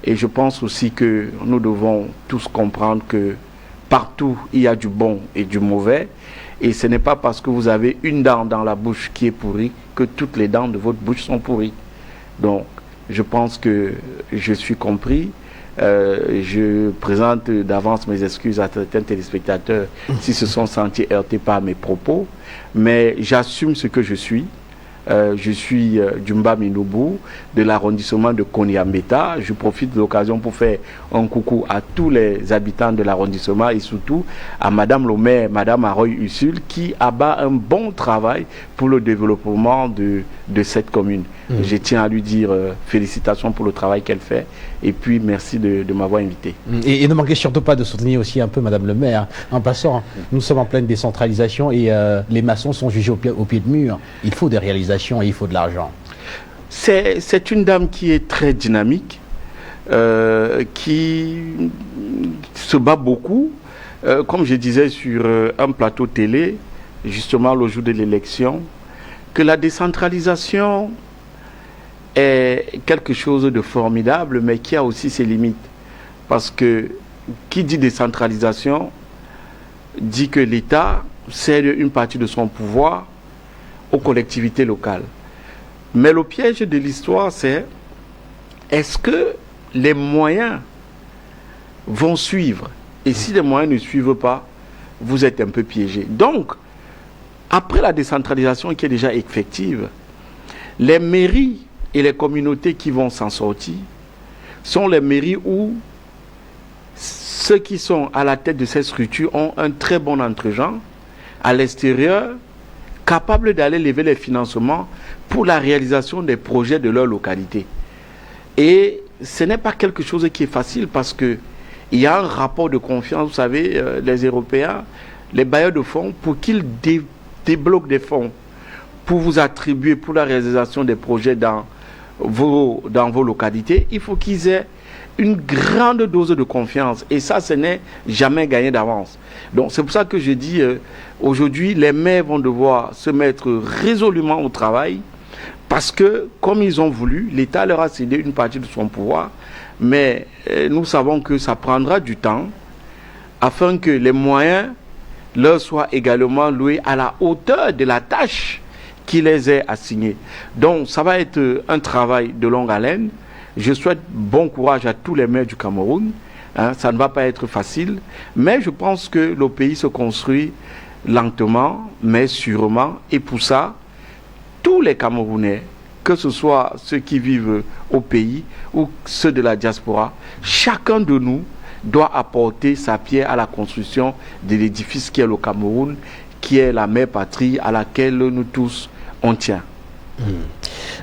Et je pense aussi que nous devons tous comprendre que partout, il y a du bon et du mauvais. Et ce n'est pas parce que vous avez une dent dans la bouche qui est pourrie que toutes les dents de votre bouche sont pourries. Donc, je pense que je suis compris. Je présente d'avance mes excuses à certains téléspectateurs s'ils se sont sentis heurtés par mes propos. Mais j'assume ce que je suis. Je suis Djumba Minoubou de l'arrondissement de Koniambeta. Je profite de l'occasion pour faire un coucou à tous les habitants de l'arrondissement et surtout à Madame le maire, Madame Aroy Usul, qui abat un bon travail pour le développement de cette commune. Je tiens à lui dire félicitations pour le travail qu'elle fait et puis merci de m'avoir invité. Et ne manquez surtout pas de soutenir aussi un peu Madame le maire. En passant, nous sommes en pleine décentralisation et les maçons sont jugés au pied de mur. Il faut des réalisations et il faut de l'argent. C'est une dame qui est très dynamique, qui se bat beaucoup. Comme je disais sur un plateau télé, justement le jour de l'élection, que la décentralisation est quelque chose de formidable, mais qui a aussi ses limites. Parce que qui dit décentralisation dit que l'État cède une partie de son pouvoir aux collectivités locales. Mais le piège de l'histoire, c'est est-ce que les moyens vont suivre? Et si les moyens ne suivent pas, vous êtes un peu piégé. Donc, après la décentralisation qui est déjà effective, les mairies et les communautés qui vont s'en sortir sont les mairies où ceux qui sont à la tête de ces structures ont un très bon entregent à l'extérieur, capables d'aller lever les financements pour la réalisation des projets de leur localité. Et ce n'est pas quelque chose qui est facile parce que il y a un rapport de confiance, vous savez, les Européens, les bailleurs de fonds, pour qu'ils débloquent des fonds pour vous attribuer pour la réalisation des projets dans vos localités, il faut qu'ils aient une grande dose de confiance. Et ça, ce n'est jamais gagné d'avance. Donc c'est pour ça que je dis, aujourd'hui, les maires vont devoir se mettre résolument au travail parce que, comme ils ont voulu, l'État leur a cédé une partie de son pouvoir, mais nous savons que ça prendra du temps afin que les moyens leur soient également loués à la hauteur de la tâche qui les est assignée. Donc ça va être un travail de longue haleine. Je souhaite bon courage à tous les maires du Cameroun. Ça ne va pas être facile, mais je pense que le pays se construit lentement, mais sûrement. Et pour ça, tous les Camerounais, que ce soit ceux qui vivent au pays ou ceux de la diaspora, chacun de nous doit apporter sa pierre à la construction de l'édifice qui est le Cameroun, qui est la mère patrie à laquelle nous tous on tient.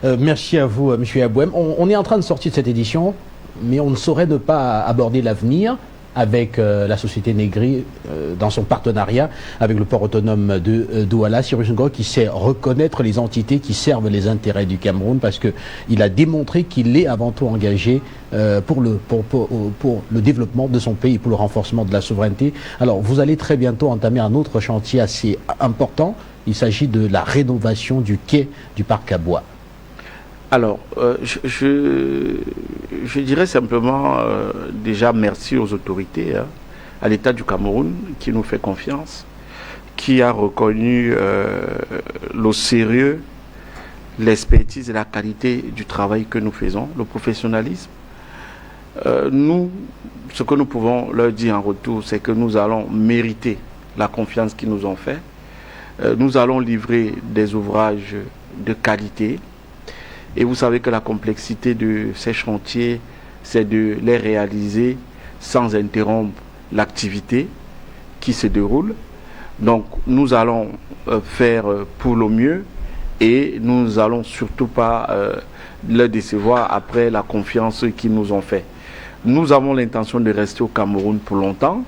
Merci à vous, M. Abouem. On est en train de sortir de cette édition, mais on ne saurait ne pas aborder l'avenir avec la société Negri dans son partenariat avec le port autonome de Douala. Cyrus Ngor qui sait reconnaître les entités qui servent les intérêts du Cameroun parce qu'il a démontré qu'il est avant tout engagé pour le développement de son pays, pour le renforcement de la souveraineté. Alors vous allez très bientôt entamer un autre chantier assez important. Il s'agit de la rénovation du quai du parc à bois. Alors, je dirais simplement déjà merci aux autorités, à l'État du Cameroun qui nous fait confiance, qui a reconnu le sérieux, l'expertise et la qualité du travail que nous faisons, le professionnalisme. Nous, ce que nous pouvons leur dire en retour, c'est que nous allons mériter la confiance qu'ils nous ont fait. Nous allons livrer des ouvrages de qualité. Et vous savez que la complexité de ces chantiers, c'est de les réaliser sans interrompre l'activité qui se déroule. Donc nous allons faire pour le mieux et nous allons surtout pas les décevoir après la confiance qu'ils nous ont fait. Nous avons l'intention de rester au Cameroun pour longtemps.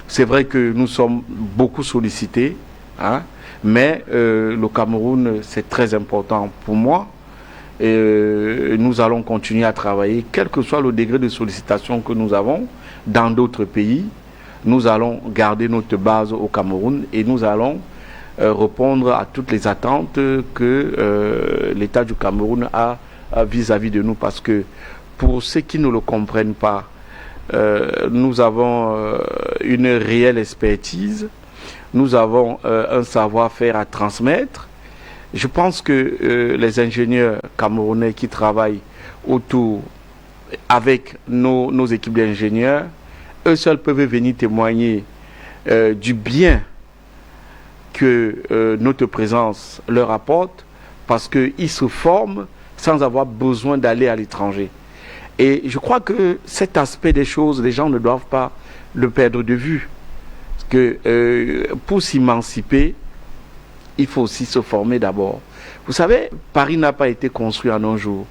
C'est vrai que nous sommes beaucoup sollicités, mais le Cameroun, c'est très important pour moi. Et nous allons continuer à travailler, quel que soit le degré de sollicitation que nous avons dans d'autres pays. Nous allons garder notre base au Cameroun et nous allons répondre à toutes les attentes que l'État du Cameroun a vis-à-vis de nous. Parce que pour ceux qui ne le comprennent pas, nous avons une réelle expertise, nous avons un savoir-faire à transmettre. Je pense que les ingénieurs camerounais qui travaillent autour avec nos équipes d'ingénieurs, eux seuls peuvent venir témoigner du bien que notre présence leur apporte parce qu'ils se forment sans avoir besoin d'aller à l'étranger. Et je crois que cet aspect des choses, les gens ne doivent pas le perdre de vue. Parce que pour s'émanciper, il faut aussi se former d'abord. Vous savez, Paris n'a pas été construit en un jour.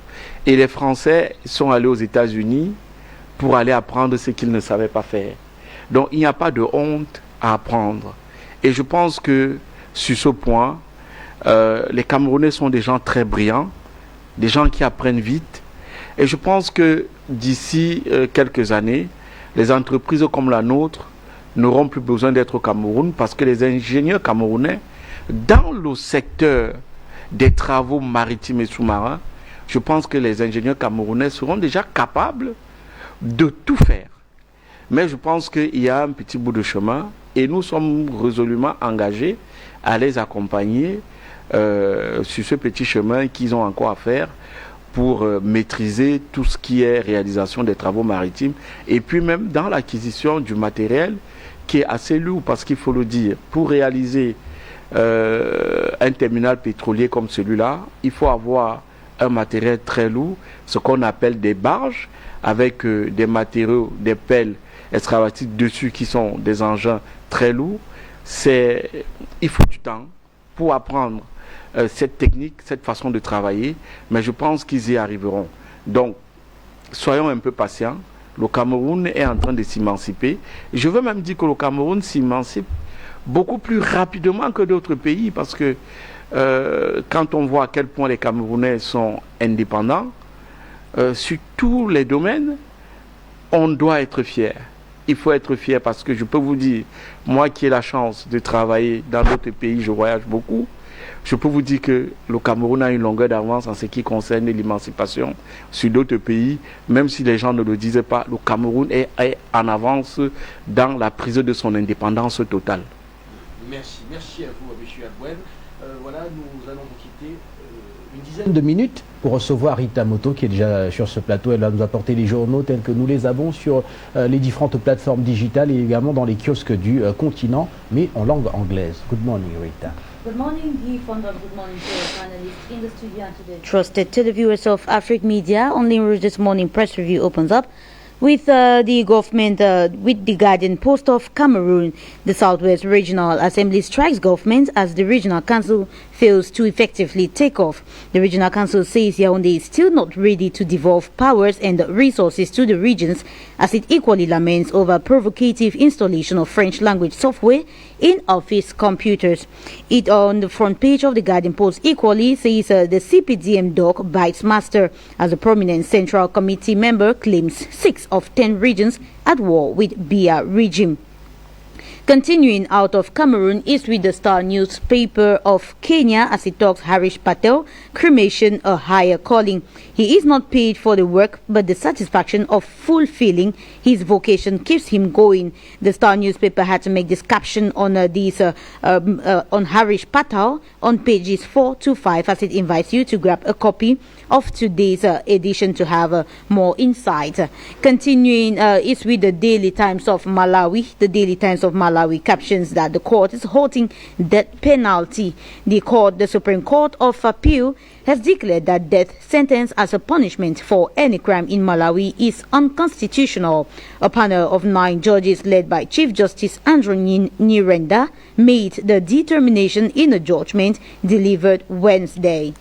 Et les Français sont allés aux États-Unis pour aller apprendre ce qu'ils ne savaient pas faire. Donc il n'y a pas de honte à apprendre. Et je pense que sur ce point, les Camerounais sont des gens très brillants, des gens qui apprennent vite. Et je pense que d'ici quelques années, les entreprises comme la nôtre n'auront plus besoin d'être au Cameroun parce que les ingénieurs camerounais, dans le secteur des travaux maritimes et sous-marins, je pense que les ingénieurs camerounais seront déjà capables de tout faire. Mais je pense qu'il y a un petit bout de chemin et nous sommes résolument engagés à les accompagner sur ce petit chemin qu'ils ont encore à faire pour maîtriser tout ce qui est réalisation des travaux maritimes et puis même dans l'acquisition du matériel qui est assez lourd parce qu'il faut le dire, pour réaliser un terminal pétrolier comme celui-là, il faut avoir un matériel très lourd, ce qu'on appelle des barges, avec des matériaux, des pelles excavatives dessus qui sont des engins très lourds. Il faut du temps pour apprendre cette technique, cette façon de travailler, mais je pense qu'ils y arriveront. Donc, soyons un peu patients. Le Cameroun est en train de s'émanciper. Je veux même dire que le Cameroun s'émancipe beaucoup plus rapidement que d'autres pays parce que quand on voit à quel point les Camerounais sont indépendants, sur tous les domaines, on doit être fier. Il faut être fier parce que je peux vous dire, moi qui ai la chance de travailler dans d'autres pays, je voyage beaucoup, je peux vous dire que le Cameroun a une longueur d'avance en ce qui concerne l'émancipation sur d'autres pays, même si les gens ne le disaient pas, le Cameroun est en avance dans la prise de son indépendance totale. Merci à vous, M. Abouem. Voilà, nous allons vous quitter une dizaine de minutes pour recevoir Rita Moto qui est déjà sur ce plateau. Elle va nous apporter les journaux tels que nous les avons sur les différentes plateformes digitales et également dans les kiosques du continent, mais en langue anglaise. Good morning, Rita. Good morning, Guy Fondop. Good morning to our panelists in the studio and to the trusted televiewers of Africa Media. On Limerick this morning, press review opens up with the government, with the Guardian Post of Cameroon. The Southwest Regional Assembly strikes government as the Regional Council fails to effectively take off. The Regional Council says Yaoundé is still not ready to devolve powers and resources to the regions, as it equally laments over provocative installation of French language software in office computers. It on the front page of the Guardian Post equally says the CPDM dog bites master, as a prominent Central Committee member claims 6 of 10 regions at war with Biya regime. Continuing out of Cameroon is with the Star newspaper of Kenya as it talks Harish Patel, cremation a higher calling. He is not paid for the work, but the satisfaction of fulfilling his vocation keeps him going. The Star newspaper had to make this caption on on Harish Patel on pages 4 to 5 as it invites you to grab a copy of today's edition to have more insight. Continuing is with the Daily Times of Malawi. The Daily Times of Malawi captions that the court is halting death penalty. The Supreme Court of Appeal has declared that death sentence as a punishment for any crime in Malawi is unconstitutional. A panel of 9 judges led by Chief Justice Andrew Nyirenda made the determination in a judgment delivered Wednesday.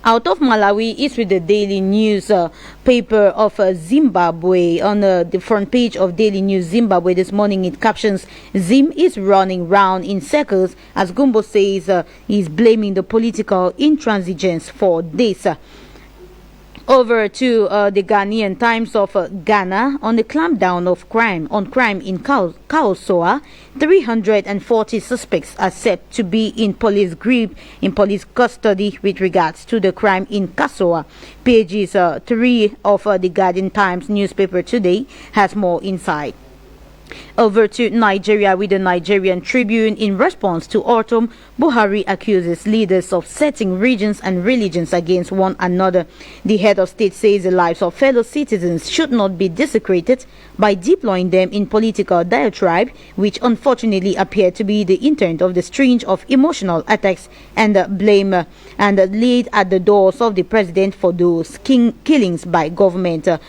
Out of Malawi is with the Daily News paper of Zimbabwe. On the front page of Daily News Zimbabwe this morning, it captions, Zim is running round in circles as Gumbo says he's blaming the political intransigence for this. Over to the Ghanaian Times of Ghana. On the clampdown of crime in Kaosoa, 340 suspects are said to be in police custody with regards to the crime in Kasoa. Pages 3 of the Guardian Times newspaper today has more insight. Over to Nigeria with the Nigerian Tribune. In response to autumn, Buhari accuses leaders of setting regions and religions against one another. The head of state says the lives of fellow citizens should not be desecrated by deploying them in political diatribe, which unfortunately appear to be the intent of the string of emotional attacks and blame and laid at the doors of the president for those killings by Governor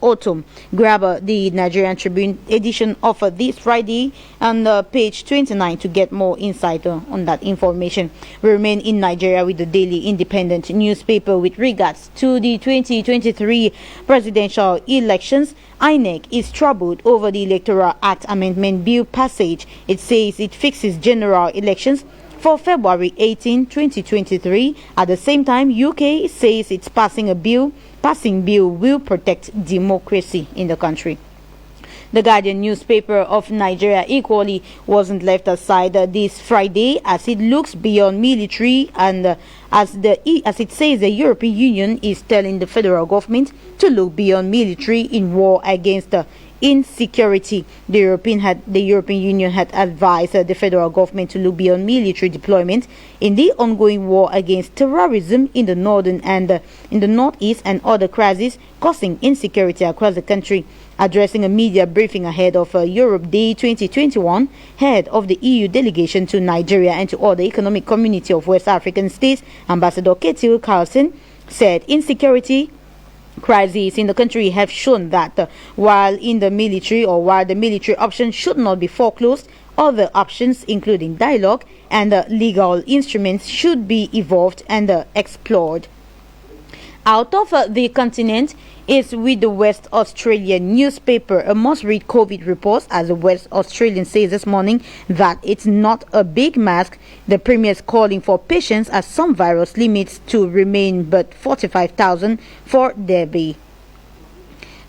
Autumn. Grab the Nigerian Tribune edition of this Friday on page 29 to get more insight on that information. We remain in Nigeria with the Daily Independent newspaper with regards to the 2023 presidential elections. INEC is troubled over the Electoral Act Amendment Bill passage. It says it fixes general elections for February 18, 2023. At the same time, UK says it's passing bill will protect democracy in the country. The Guardian newspaper of Nigeria equally wasn't left aside this Friday as it looks beyond military and as it says the European Union is telling the federal government to look beyond military in war against insecurity. The European Union had advised the federal government to look beyond military deployment in the ongoing war against terrorism in the northern and in the northeast and other crises causing insecurity across the country. Addressing a media briefing ahead of Europe Day 2021, head of the EU delegation to Nigeria and to other economic community of West African states, Ambassador Ketil Carlson, said insecurity crises in the country have shown that while the military option should not be foreclosed, other options including dialogue and legal instruments should be evolved and explored. out of the continent is with the West Australian newspaper. A must-read COVID reports, as the West Australian says this morning that it's not a big mask. The Premier is calling for patience as some virus limits to remain but 45,000 for Derby.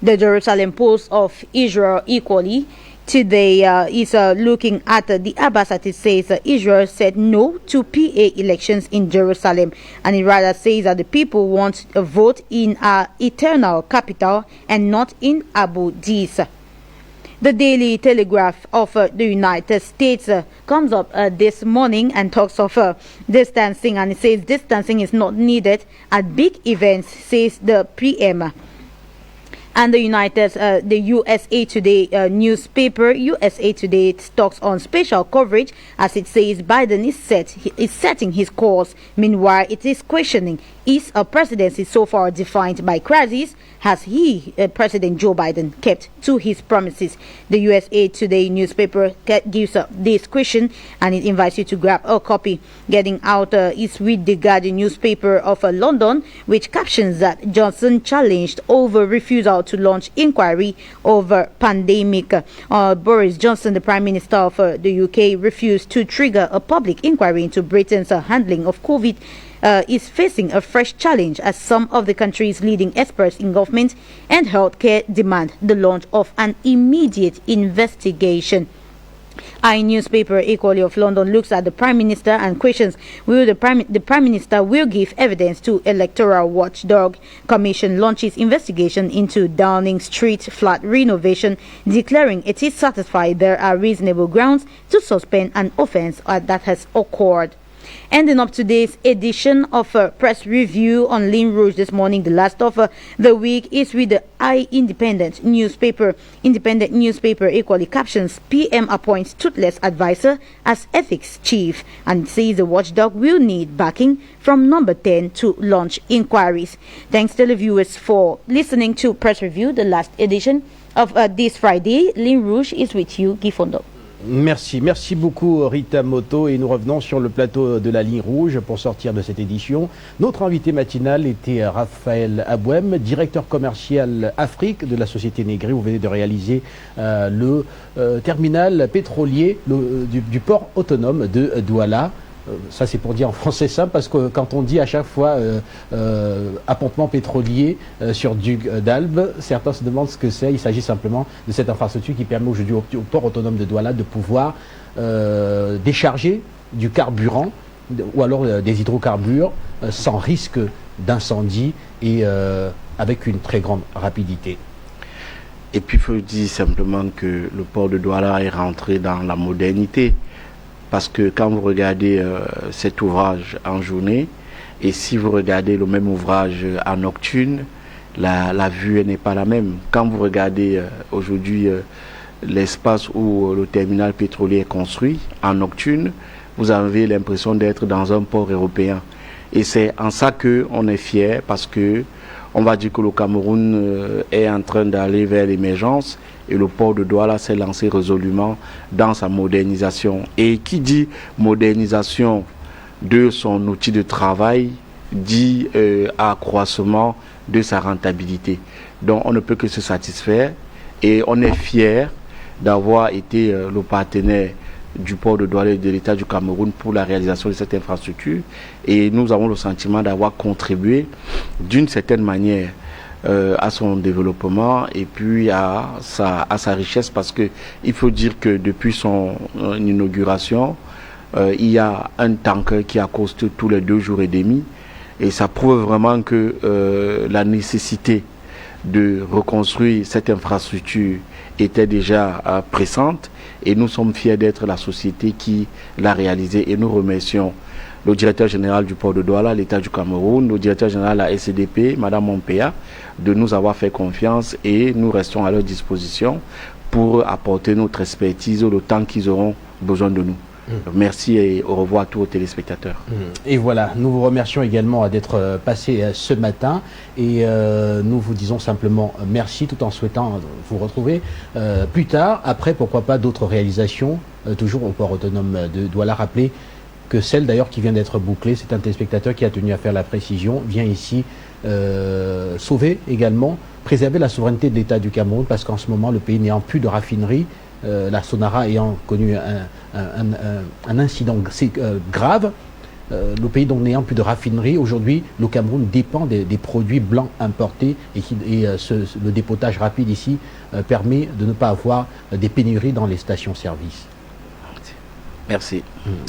The Jerusalem Post of Israel equally today is looking at the Abbas, as it says Israel said no to PA elections in Jerusalem, and it rather says that the people want a vote in our eternal capital and not in Abu Dis. The Daily Telegraph of the United States comes up this morning and talks of distancing, and it says distancing is not needed at big events, says the PM. And the USA Today newspaper, USA Today, talks on special coverage, as it says Biden is setting his course. Meanwhile, it is questioning, is a presidency so far defined by crises? Has President Joe Biden, kept to his promises? The USA Today newspaper gives this question, and it invites you to grab a copy. Getting out is with the Guardian newspaper of London, which captions that Johnson challenged over refusal to launch inquiry over pandemic. Boris Johnson, the Prime Minister of the UK, refused to trigger a public inquiry into Britain's handling of COVID. Is facing a fresh challenge as some of the country's leading experts in government and healthcare demand the launch of an immediate investigation. Our newspaper equally of London looks at the Prime Minister and questions will the Prime Minister will give evidence to Electoral Watchdog. Commission launches investigation into Downing Street flat renovation, declaring it is satisfied there are reasonable grounds to suspend an offence that has occurred. Ending up today's edition of Press Review on Lynn Rouge this morning, the last of the week, is with the Independent newspaper. Independent newspaper equally captions PM appoints toothless advisor as ethics chief, and says the watchdog will need backing from number 10 to launch inquiries. Thanks televiewers for listening to Press Review, the last edition of this Friday. Lynn Rouge is with you, Guy Fondo. Merci beaucoup Rita Moto, et nous revenons sur le plateau de la Ligne Rouge pour sortir de cette édition. Notre invité matinal était Raphaël Abouem, directeur commercial Afrique de la société Negri. Vous venez de réaliser le terminal pétrolier du port autonome de Douala. Ça c'est pour dire en français simple, parce que quand on dit à chaque fois appontement pétrolier sur Duc d'Albe, certains se demandent ce que c'est. Il s'agit simplement de cette infrastructure qui permet aujourd'hui au port autonome de Douala de pouvoir décharger du carburant ou alors des hydrocarbures sans risque d'incendie et avec une très grande rapidité. Et puis il faut dire simplement que le port de Douala est rentré dans la modernité. Parce que quand vous regardez cet ouvrage en journée, et si vous regardez le même ouvrage en nocturne, la vue n'est pas la même. Quand vous regardez aujourd'hui l'espace où le terminal pétrolier est construit en nocturne, vous avez l'impression d'être dans un port européen. Et c'est en ça qu'on est fier, parce que on va dire que le Cameroun est en train d'aller vers l'émergence, et le port de Douala s'est lancé résolument dans sa modernisation. Et qui dit modernisation de son outil de travail dit accroissement de sa rentabilité. Donc on ne peut que se satisfaire, et on est fier d'avoir été le partenaire du port de Douala et de l'État du Cameroun pour la réalisation de cette infrastructure, et nous avons le sentiment d'avoir contribué d'une certaine manière à son développement et puis à sa richesse, parce que il faut dire que depuis son inauguration, il y a un tanker qui accoste tous les 2 jours et demi, et ça prouve vraiment que la nécessité de reconstruire cette infrastructure était déjà pressante, et nous sommes fiers d'être la société qui l'a réalisée, et nous remercions le directeur général du port de Douala, l'État du Cameroun, le directeur général de la SCDP, Madame Mompea, de nous avoir fait confiance, et nous restons à leur disposition pour apporter notre expertise le temps qu'ils auront besoin de nous. Merci et au revoir à tous vos téléspectateurs. Et voilà, nous vous remercions également d'être passé ce matin, et nous vous disons simplement merci, tout en souhaitant vous retrouver plus tard, après pourquoi pas d'autres réalisations, toujours au port autonome de Douala. Rappelez que celle d'ailleurs qui vient d'être bouclée. C'est un téléspectateur qui a tenu à faire la précision, vient ici sauver également, préserver la souveraineté de l'État du Cameroun, parce qu'en ce moment, le pays n'ayant plus de raffinerie, la Sonara ayant connu un incident grave, le pays donc n'ayant plus de raffinerie, aujourd'hui le Cameroun dépend des produits blancs importés et le dépotage rapide ici permet de ne pas avoir des pénuries dans les stations-service. Merci.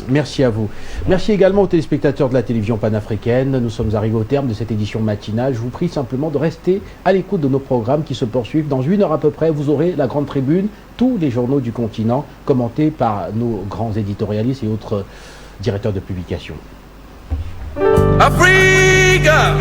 Merci à vous. Merci également aux téléspectateurs de la télévision panafricaine. Nous sommes arrivés au terme de cette édition matinale. Je vous prie simplement de rester à l'écoute de nos programmes qui se poursuivent. Dans 1 heure à peu près, vous aurez la Grande Tribune, tous les journaux du continent, commentés par nos grands éditorialistes et autres directeurs de publication. Africa!